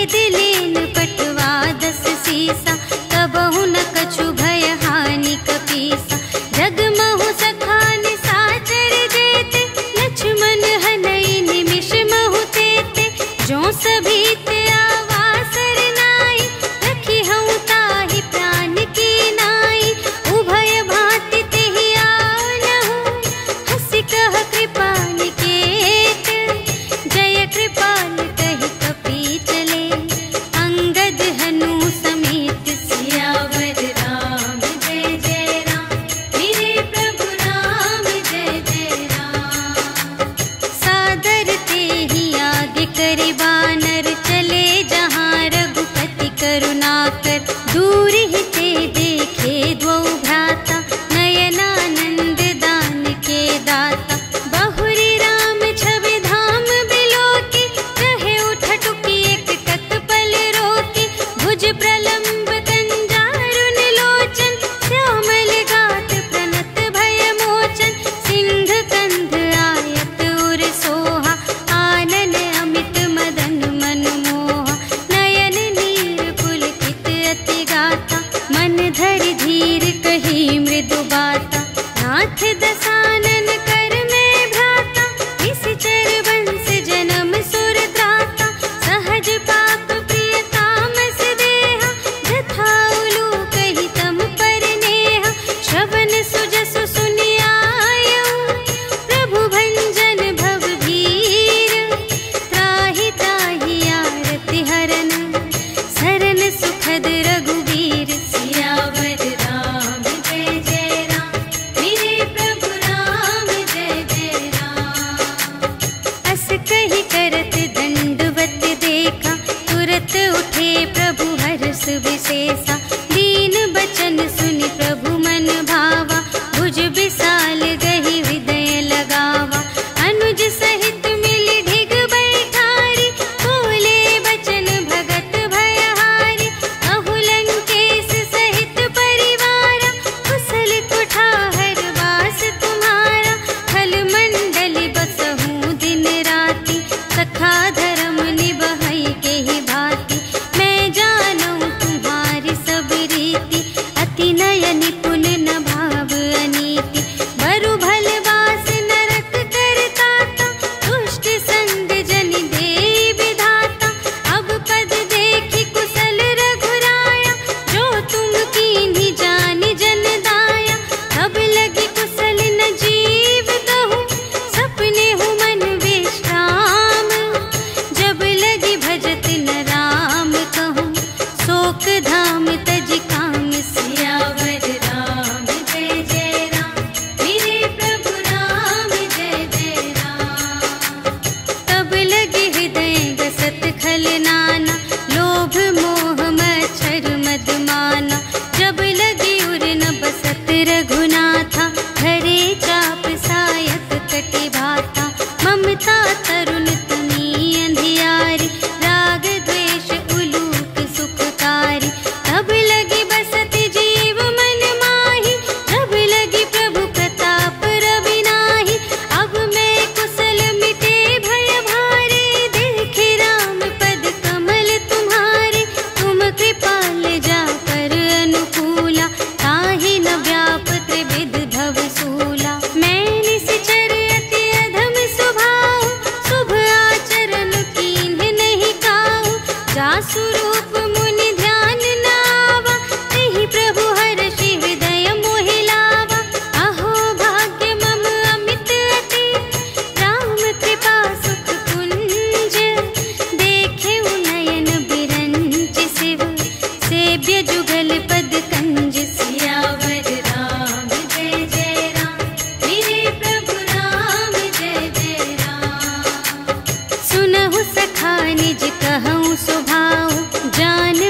वेद लेन पटवा 10 सीसा, कबहु न कछु भय हानि कपीसा। जगमहु सखान साचर जेते, लक्ष्मण हनई निमिष महु तेते। जो सभी ते आवासर नाई, रखी हूँ ताहि प्राण की नाई। उभय भांति तेहि आनहु, हंसि कह कृपा निकेत। जय कृपाल कहि कपि चले, अंगद हनु समेत। सियावर राम जय जय राम, मेरे प्रभु राम जय जय राम। सादर तेहि आगे करि बानर, चले जहाँ रघुपति करुणाकर। दूर ही ते देखे द्वौ भ्राता, नयनानंद दान के दाता। बहुरी राम छवि धाम बिलोकी, कहे उठ टुकी एक टक पल रोकी। भुज प्रलंब कंजारुन लोचन, श्यामल गात प्रणत भय मोचन। सिंध कंध आयत उर सोहा, आनन अमित मदन मनमोहा। नयन नीर पुलकित अति गाथा, मन धरि धीर कही मृदु बाता। नाथ दसानन कर में भ्राता, निश्चर वंश जन्म सुर त्राता। सहज पाप प्रिय तामस देहा, जथा उलूक हितम पर नेहा। श्रवण सुजसु सुनियायऊ, प्रभु भंजन भव भीर। त्राहि त्राहि आरति हरन, सरन सुखद रघुवीर। सियावर राम जय जय राम, मेरे प्रभु राम जय जय राम। अस कहि करत दंडवत देखा, तुरत उठे प्रभु हर्ष विशेषा। दीन बचन सुनि प्रभु मन भावा, भुज विशाल गहि हृदय लगावा। अनुज सहित मिलि ढिग बैठारी, बोले बचन भगत भयहारी। कहु लंकेश सहित परिवारा, कुशल कुठार वास तुम्हारा। खल मंडल बसहु दिन राति, सखा धर्म निबहै केहि भांति। मैं जानूं तुम्हारी सब रीति, अति नय निपुण न भाव अनीति। बरु भल वास नरक करताता, दुष्ट संग जन देई विधाता। अब पद देखि कुशल रघुराया, जो तुम कीन्ही जानि जन दाया। तब लगी कुशल न जीव कहूँ, सपने हूँ मन विश्राम। जब लगी भजत न राम कहूँ, शोक धाम तज काम। सियावर राम जय जय राम, मेरे प्रभु राम जय जय राम। तब लगे हृदय गसत खल नाना, लोभ मोह मच्छर मद माना। जब लगी उर न बसत रघुनाथा, धरे चाप सायक कटि भाता। ममता तरुण तनी अंधियारी, राग द्वेष उलूक सुखकारी। तब लगी बसत जीव मन माही, जब लगी प्रभु प्रताप रवि नाही। अब मैं कुशल मिटे भय भारे, देखे राम पद कमल तुम्हारे। तुम कृपाल जा कर अनुकूला, ताहि न व्याप त्रिविध भव सूला। मैं निश्चर अति अधम स्वभाव, शुभ आचरण कीन्ह नहीं काहू। जासु रूप मुनि ध्यान न आवा, तेहि प्रभु हर्षि हृदय मोहि लावा। अहो भाग्य मम अमित अति, राम कृपा सुख कुंज। देखे नयन बिरंच शिव, सेव्य जुगल पद कंज। सियावर राम जय जय राम, मेरे प्रभु राम जय जय राम। सुनहु सखा निज कहूँ स्वभाव, जान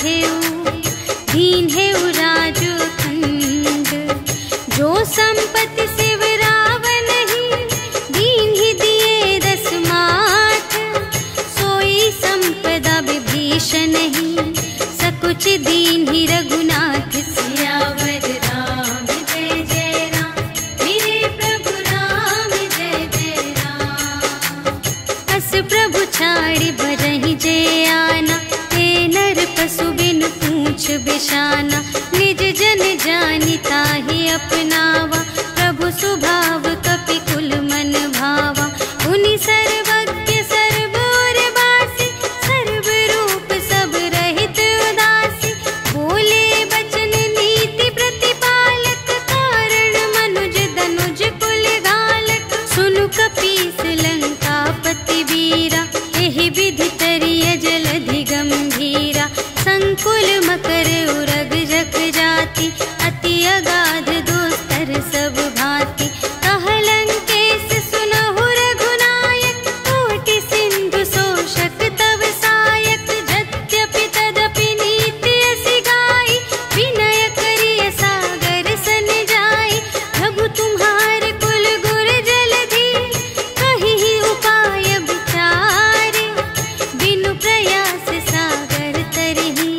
बांधेऊ, दीन्हेऊ राजू खंड। जो संपत्ति शिव रावण ही, दीन्हि दिए 10 माथ। सोई संपदा विभीषण ही, सकुच दीन्हि रघुनाथ। सियावर राम जय जय राम, मेरे प्रभु राम जय जय राम। अस प्रभु छाड़ि भरहि जे आना, हे नर पशु बिनु पूछ बिशाना। निज जन जानि ताहि अपनावा, प्रभु सुभाव कपि कुल मन भावा। उनि सर्वज्ञ सर्वोर बासी, सर्व रूप सब रहित उदासी। बोले बचन नीति प्रतिपालक, कारण मनुज दनुज कुल घालक। सुनु कपीस लंकापति वीरा, एहि विधि तरिय जलधि गंभीरा। संकुल मकर उरग जग जाति, अति अगाध दोस्तर सब भांति। कहलंकेश सुनहु रघुनायक, कोटि सिंधु शोषक तव सायक। यद्यपि तदपि नीति असि गाई, विनय करिय सागर सन जाई। प्रभु तुम्हार कुल गुर जलधि, कहिहि उपाय विचारे। बिनु प्रयास सागर तरहि,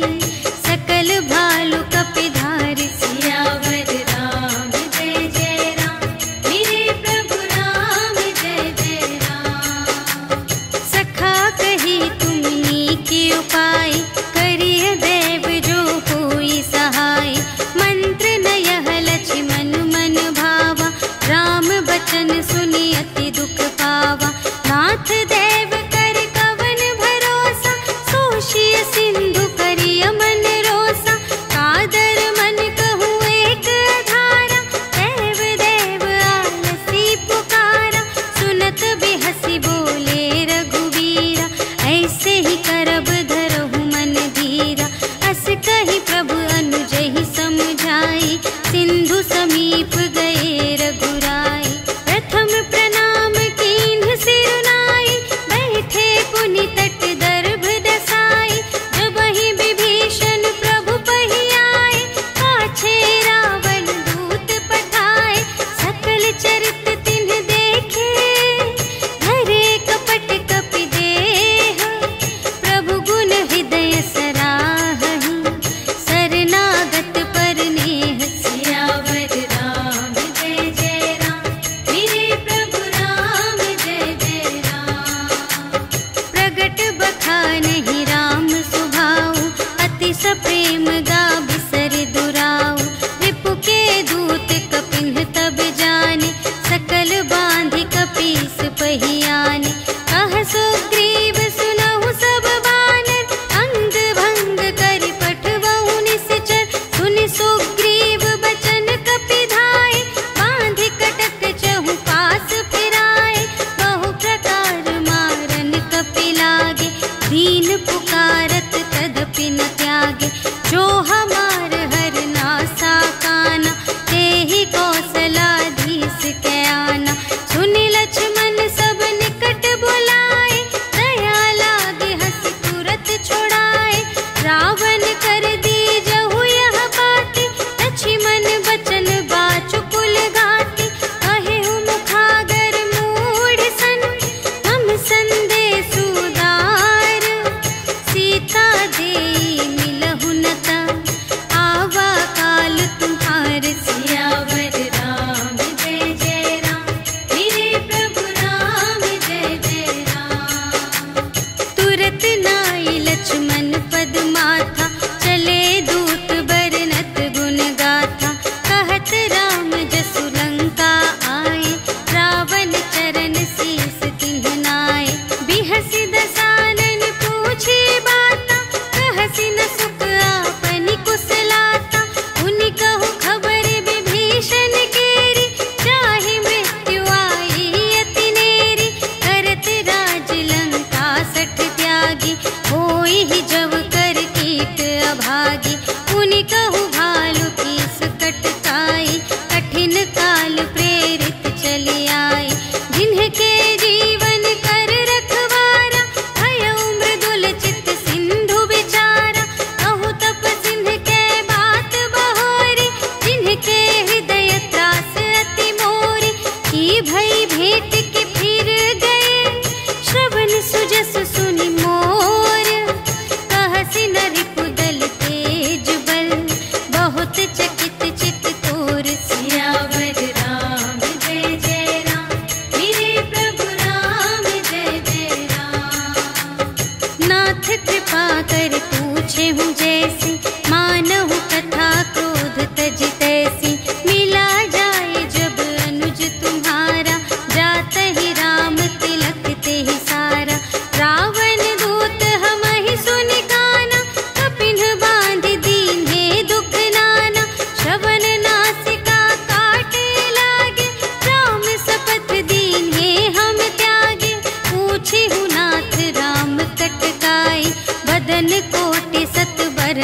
सकल भालु कपिधारि। सियावर राम जय जय राम, मेरे प्रभु राम जय जय राम। सखा कही तुमनी के उपाय, करिय देव जो होई सहाय। मंत्र नयह लक्ष्मण मन भावा, राम बचन सुनि अति दुख पावा। नाथ देव कर कवन भरोसा, सोषिय सिंधु करिय मन रोसा। कादर मन कहूँ एक अधारा, देव देव आलसी पुकारा। सुनत बिहसी बोले रघुवीरा, ऐसे ही करब धरहु मन धीरा। अस कही प्रभु अनुजहि समझाई, सिंधु समीप गए रघुराई। प्रथम प्रणाम कीन्ह सिरुनाई, बैठे पुनि तट दर्भ दसाई। जबहि विभीषण प्रभु पहि आए, पाछे रावण दूत पठाए। सकल चरित तिन्ह देखे, धरे कपट कपि देह। प्रभु गुण हृदय सराहहि, शरणागत पर नेह। सियावर राम जय जय राम, मेरे प्रभु राम जय जय राम। प्रगट बखानहि राम सुभाऊ, अति सप्रेम गा बिसर दुराऊ। रिपु के दूत कपिन्ह तब जाने, सकल बांधि कपीस पहि आने। कह सुग्रीव सुनहु सब बानर, अंग भंग करि पठबहु निश्चर। सुनि सुग्रीव बचन कपिधाय, बांधि कटक चहु पास फिराए। बहु प्रकार मारन कपि लागे, दीन पुकारत तदपि न त्यागे। जो हमार हर नासा काना, तेहि कौशलाधीश कै आना। सुनि लक्ष्मण सब निकट बुलाए, दया लागे हँसि तुरत छुड़ाए। रावण कर दीजहु यह बाती, लक्ष्मण बचन बाचु कुल घाती। कहेहु मुखागर मूढ़ सन, हम संदेश उदार। सीता देई मिलहु न ता, आवा काल तुम्हार। सियावर राम जय जय राम, मेरे प्रभु राम जय जय राम। तुरत नाई लक्ष्मण पद माथा, चले दूत बरनत गुण गाथा। कहत राम जसु लंका आए, रावण चरण शीस तिन्ह नाए। बिहसि दसानन पूछे बाता, कहसि न सुख आपनि कुशलाता। उनि कहु खबर विभीषण केरी, जाहि मृत्यु आई अति नेरी। करत राज लंका सठ त्यागी, होई ही जब कर कीट अभागी। उनि कहु भालु कीस कटकाई, कठिन काल प्रेरित चली आई। जिन्हके जीवन कर रखवारा, भयउ मृदुल चित सिंधु विचारा। कहु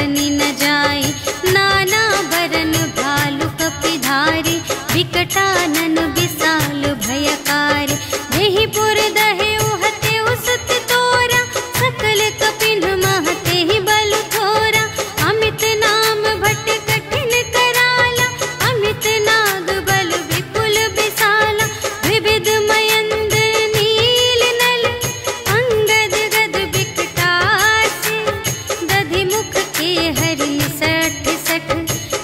बरनी न जाए। नाना बरन भालु कपिधारी, विकटानन विशाल भयकारी। देहि पुर दहे उहते उसत तोरा, सकल कपिन महते ही बलु थोरा। अमित नाम भट कठिन कराला, अमित नाग बल विपुल विशाला। विविध मयंद्र नील नल, अंगद गद विकटासी। दधि मुख के हरि सठ सठ,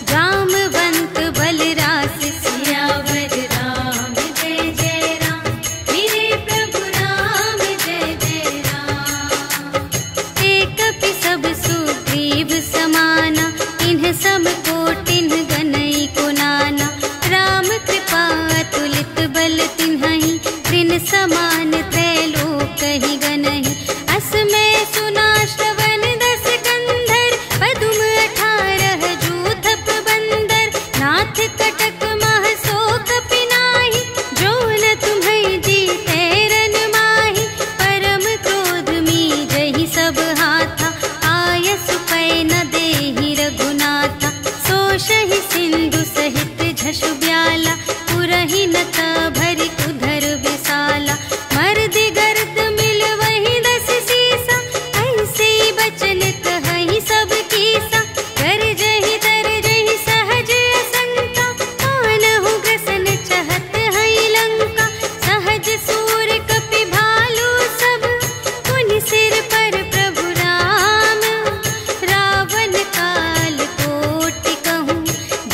जामवंत बलरास। सियावर राम जय जय राम, मेरे प्रभु राम जय जय राम। एक कपि सब सुग्रीव समाना, इन्ह सम कोटिन गनई को नाना। राम कृपा अतुलित बल तिन्हहि, त्रिन समान त्रैलोक ही गनहि। अस मैं सुना श्रवण दस कंधर, पदुम 18 जूथप बंदर। नाथ कटक मह सो कपि नाहि, जो न तुम्है जीतै रन माहि। परम क्रोध मीजहि सब हाथा, आयसु पै न देहि रघुनाथा। सोषहि सिंधु सहित झषु ब्याला, पुरहि न भरि उधर विशाला। मर्दि गर्द मिल वही 10 सीसा, ऐसे बचन कहहि सब कीसा। गरजहि तरजहि सहज असंका, मानहु ग्रसन चहत हई लंका। सहज सूर कपि भालु सब, पुनि सिर पर प्रभु राम। रावण काल कोटि कहूँ,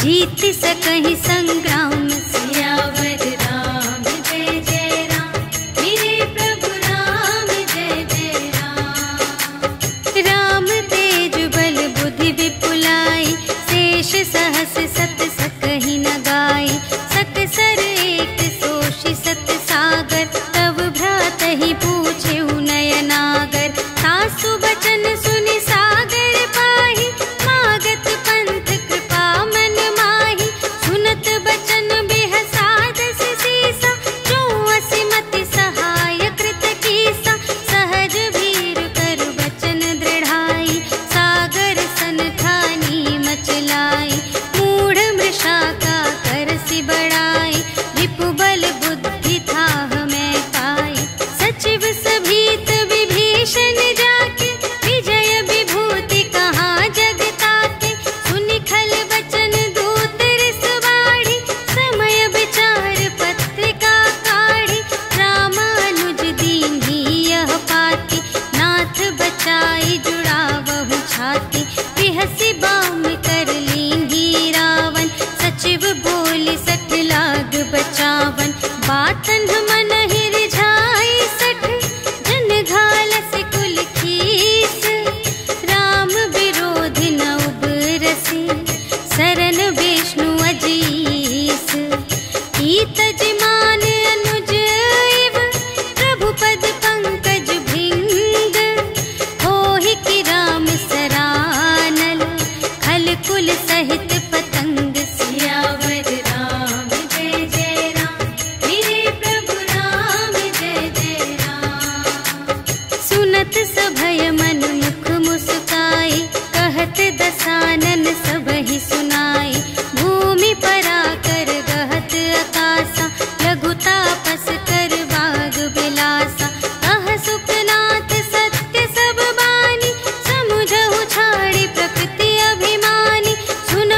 जीत सकहि संग्राम। सियावर राम जय जय राम, मेरे प्रभु राम जय जय राम। राम तेज बल बुद्धि विपुलाई, शेष सहस सत सकहि न गाई। सकसर एक सोषि सत सागर, तव भ्रातहि पूछेउ नयनागर। सासु बचन सुनि सागर पाहि, मागत पंथ कृपा मन माहि। सुनत बचन बिहसा 10 सीसा, जो असिमति सहाय कृत कीसा। सहज वीर कर बचन दृढ़ाई, सागर सन ठानी मचलाई। मूढ़ मृषा का करसि बढ़ाई, रिपु बल बुद्धि थाह मैं पाई। सचिव सभीत विभीषण जाके, विजय विभूति कहाँ जग ताके। सुनि खल बचन दूत रिस बाढ़ी, समय विचार पत्रिका काढ़ी। रामानुज दीन्ही यह पाती, नाथ बचाई जुड़ावहु छाती। बिहसि बाम कर लीन्ही रावण, सचिव बोली 60 लाग बचावन। बातन मन ही रिझाई 60, जन घालस कुल खीस। राम विरोधि न उबरसी, सरन विष्णु अजीस। ईतज मान अनुज इव, प्रभु पद पंकज भृंग। होहि कि राम सरानल, खल कुल सहित पतंग। सियावर राम जय जय राम, मेरे प्रभु राम जय जय राम। सुनत सभय मन मुख मुस्काई, कहत दसानन सबहि सुनाई। भूमि पराकर गहत आकासा, लघु तापस कर बाग बिलासा। कह सुखनाथ सत्य सब बानी, समुझहु छाड़ी प्रकृति अभिमानी। सुन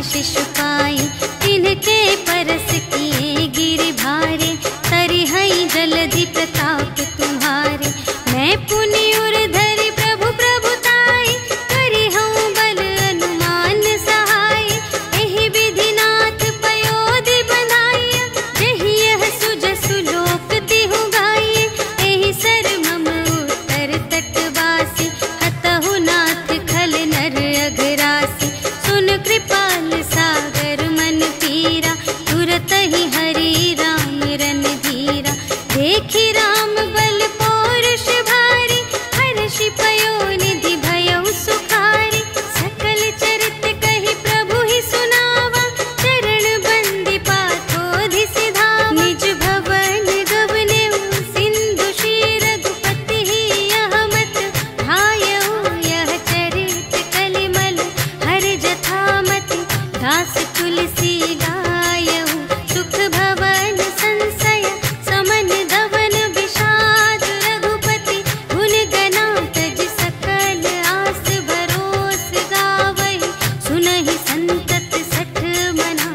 शिशुपाई, तिनके परस किए गिर भारे, तरिहई जलधि प्रताप तुम्हारे। मैं पुनि उर धरि प्रभु प्रभुताई, करिहऊँ बल अनुमान सहाय। एहि विधिनाथ पयोधि बंधाइया, जहि यह सुजसु लोक तिहु गाइए। एहि सर मम उत्तर तटवासी, हतहु नाथ खल नर अघरासी। सुन कृपाल सागर मन पीरा, तुरत ही हरि राम रन धीरा। देखी राम बल पौरुष भारी, हर्षि पयोनिधि भयउ सुखारी। सकल चरित कहि प्रभु ही सुनावा, चरण बंदी पाथोधि सिधावा। निज भवन गवनेउ सिंधु श्री रघुपति ही, यह मत भायउ यह चरित कलिमल हर जथामति। दास तुलसी गायउ सुख भवन संशय, समन धवन विषाद रघुपति। गुण गना तज सकल आस भरोस गावहि, सुनहि संतत सठ मना।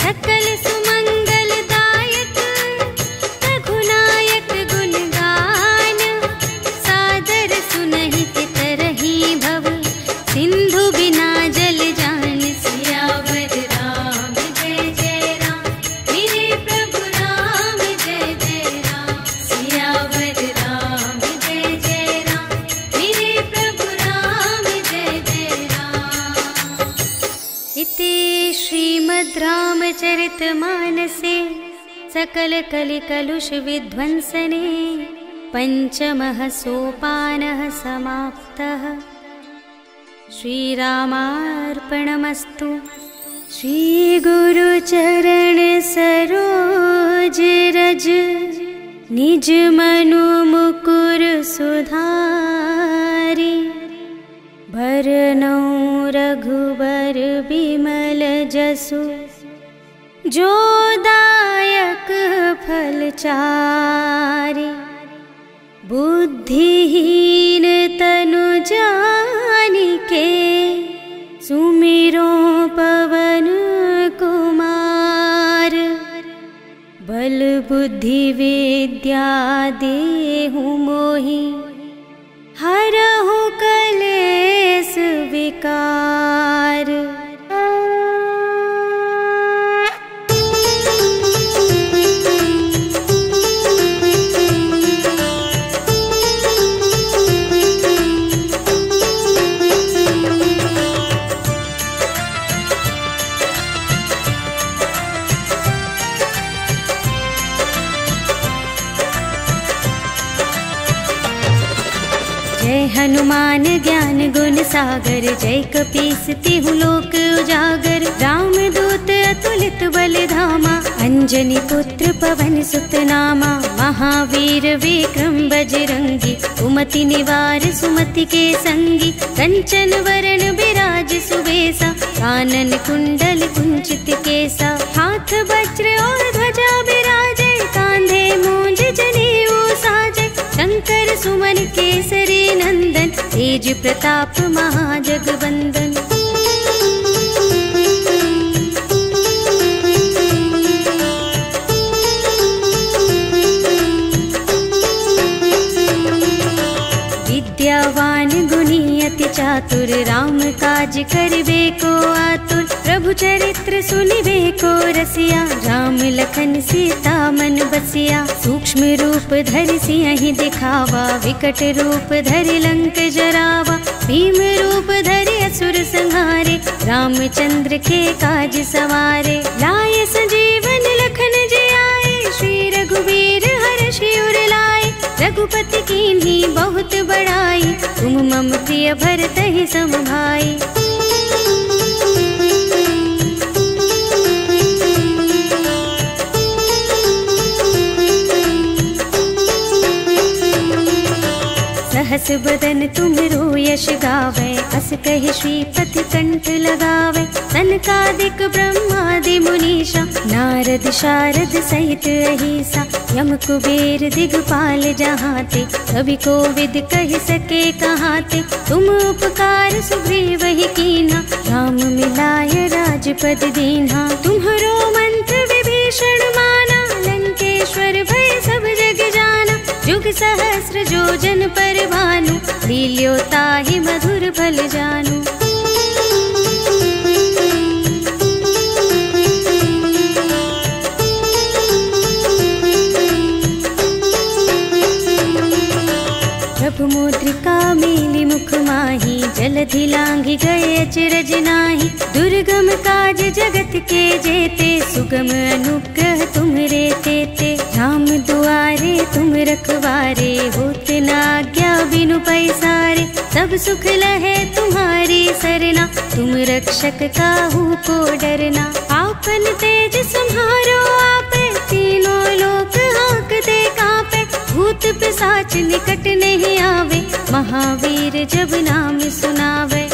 सकल सुमंगल दायक रघुनायक गुण गान, सादर सुनहि तितरहि भव, सिंधु बिना जल जान। सियावर राम जय जय राम, मेरे प्रभु राम जय जय राम। सियावर राम जय जय राम, मेरे प्रभु राम जय जय राम। इति श्रीमद् रामचरितमानसे सकल कलि कलुष विध्वंसने, पंचमः सोपानः समाप्तः। श्रीरामार्पणमस्तु। श्री गुरु चरण सरोज रज, निज मनु मुकुर सुधारी। भरनउँ रघुबर बिमल जसु, जो दायक फल चारि। बुद्धिहीन तनु जानिके, सुमिरो पवन कुमार। बल बुद्धि विद्या देहु मोहि, हरहु कलेस विकार। जय हनुमान ज्ञान गुण सागर, जय कपीस तिहु लोक उजागर। राम दूत अतुलित बल धामा, अंजनी पुत्र पवन सुत नामा। महावीर विक्रम बजरंगी, कुमति निवार सुमति के संगी। कंचन वरण बिराज सुबेसा, कानन कुंडल कुंचित केसा। हाथ वज्र और ध्वजा बिराजे, कांधे मूंज जनेऊ साजे। शंकर सुमन केसरी नंदन, तेज प्रताप महाजगवंदन। विद्यावान गुणी अति चातुर, राम काज करिबे को आतुर। प्रभु चरित्र सुनिबे को रसिया, राम लखन सीता मन बसिया। सूक्ष्म रूप धरि सियहि दिखावा, विकट रूप धरि लंक जरावा। भीम रूप धरि असुर संहारे, रामचंद्र के काज सवारे। लाए संजीवन लखन जियाए, श्री रघुवीर हर्षि उर लाए। रघुपति कीन्ही बहुत बड़ाई, तुम मम प्रिय भरतहि सम भाई। सहस बदन तुमरो यश गावे, अस कहि श्रीपति कंठ लगावे। सनकादिक ब्रह्मादि मुनीश, ईशा, नारद शारद सहित अहिसा, यम कुबेर दिगपाल जहाँ ते, कवि कोविद कह सके कहाँ ते। तुम उपकार सुग्रीव ही कीन्हा, राम मिलाय राजपद दीन्हा। तुम्हरो मंत्र विभीषण माना, लंकेश्वर भय सब जग जाना। जुग सहस्र जो जन पर भानु, लील्यो ताहि मधुर फल जानु। प्रभु मुद्रिका मेलि मुख माही, जलधि लांघि गए अचरज नाही। दुर्गम काज जगत के जेते, सुगम अनुग्रह तुम्हरे तेते। राम दुआरे तुम रखवारे, होते न आज्ञा बिनु पैसारे। सब सुख लहे तुम्हारी सरना, तुम रक्षक काहू को डरना। आपन तेज सम्हारो आपे, तीनों लोक हांकते कांपे। भूत पिशाच निकट नहीं आवे, महावीर जब नाम सुनावे।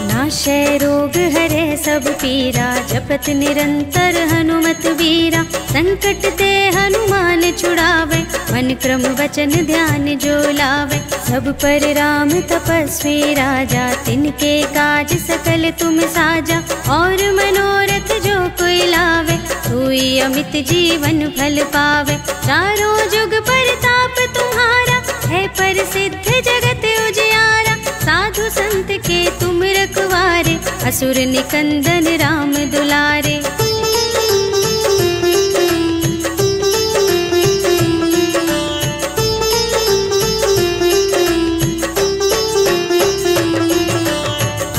नाशय रोग हरे सब पीरा, जपत निरंतर हनुमत वीरा। संकट ते हनुमान छुड़ावे, मन क्रम वचन ध्यान जो लावे। सब पर राम तपस्वी राजा, तिनके काज सकल तुम साजा। और मनोरथ जो कोई लावे, सोई अमित जीवन फल पावे। चारों जुग परताप तुम्हारा, है प्रसिद्ध जगत उजियारा। साधु संत के तुम रखवारे, असुर निकंदन राम दुलारे।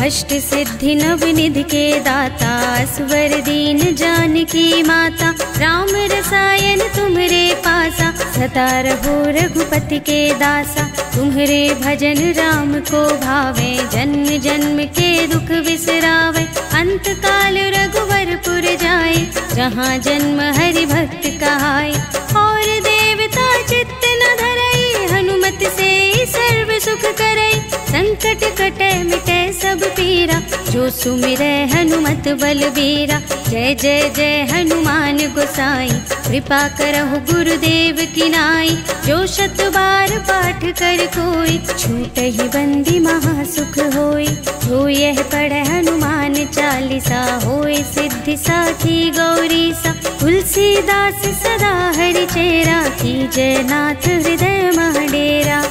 अष्ट सिद्धि नव निधि के दाता, असवर दीन जानकी माता। राम रसायन तुम्हरे पासा, सदा रहो रघुपति के दासा। तुम्हरे भजन राम को भावे, जन्म जन्म के दुख बिसरावे। अंत काल रघुवरपुर जाए, जहाँ जन्म हरि भक्त कहाए। और देवता चित्त न धरई, हनुमत से सर्व सुख करई। संकट कटे मिटे सब पीरा, जो सुमिरै हनुमत बलबीरा। जय जय जय हनुमान गोसाई, कृपा करहु गुरुदेव की नाई। जो शत बार पाठ कर कोई, छूटहि बंदी महासुख होई। जो यह पढ़े हनुमान चालीसा, होय सिद्धि साखी गौरीसा। तुलसीदास सदा हरि चेरा, कीजय नाथ हृदय मह डेरा।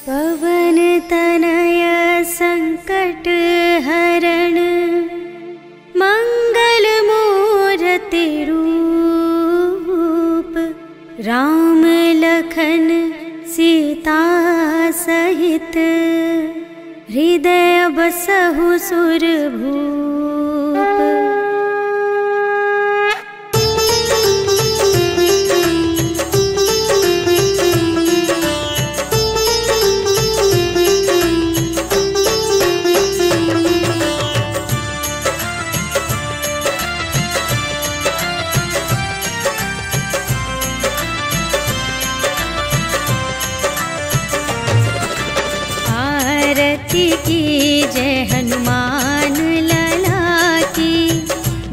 पवन तनय संकट हरण, मंगल मूरति रूप। राम लखन सीता सहित, हृदय बसहु सुरभूप। की जय हनुमान लला की,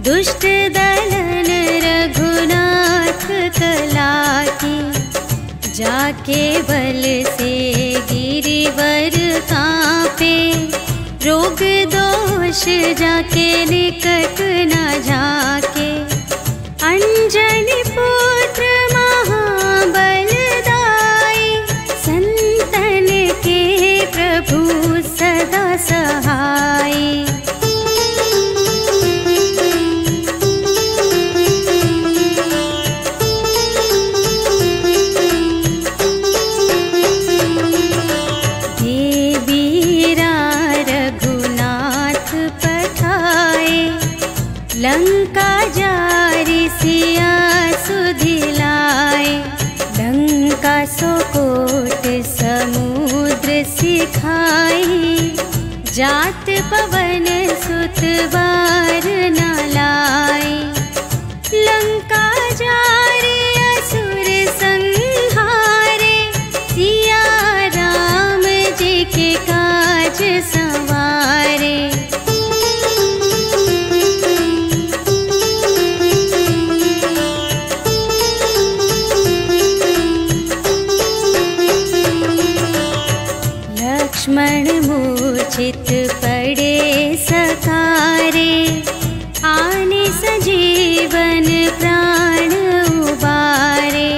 दुष्ट दलन रघुनाथ कला की। जाके बल से गिरिवर कांपे, रोग दोष जाके निकट न जाके। अंजनी पुत्र महाबल दाई, संतन के प्रभु सदा सहाय। देवीरा रघुनाथ पठाए, लंका जारी सिया सुधिलाए। लंका सोकोट समुद्र सिखाई, जात पवन सुत बार न लाई। लंका जारी असुर संहाई, क्षण मूर्छित पड़े सकारे, आने सजीवन प्राण उबारे।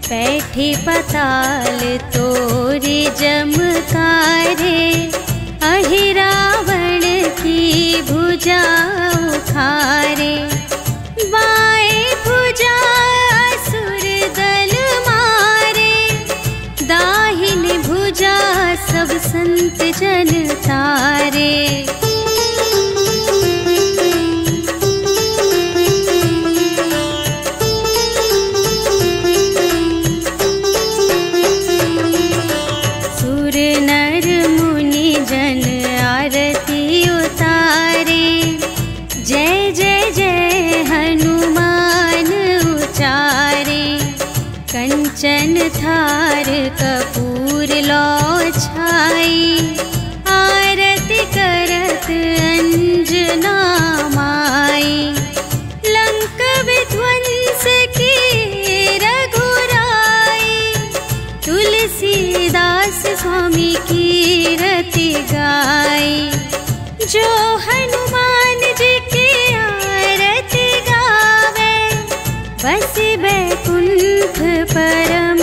बैठी पताल तोरी जमकारे, अहि रावण की भुजा उखारे। बाएं भुजा असुर दल मारे, दाहिनी भुजा सब संत जन तारे। सुर नर मुनि जन आरती उतारे, जय जय जय हनुमान उचारे। कंचन थार कपूर लो छाई, आरती करत अंजना माई। लंक विध्वंस की रघुराई, तुलसीदास स्वामी की रति गाई। जो हनुमान जी की आरती गावे, बस बैकुंठ परम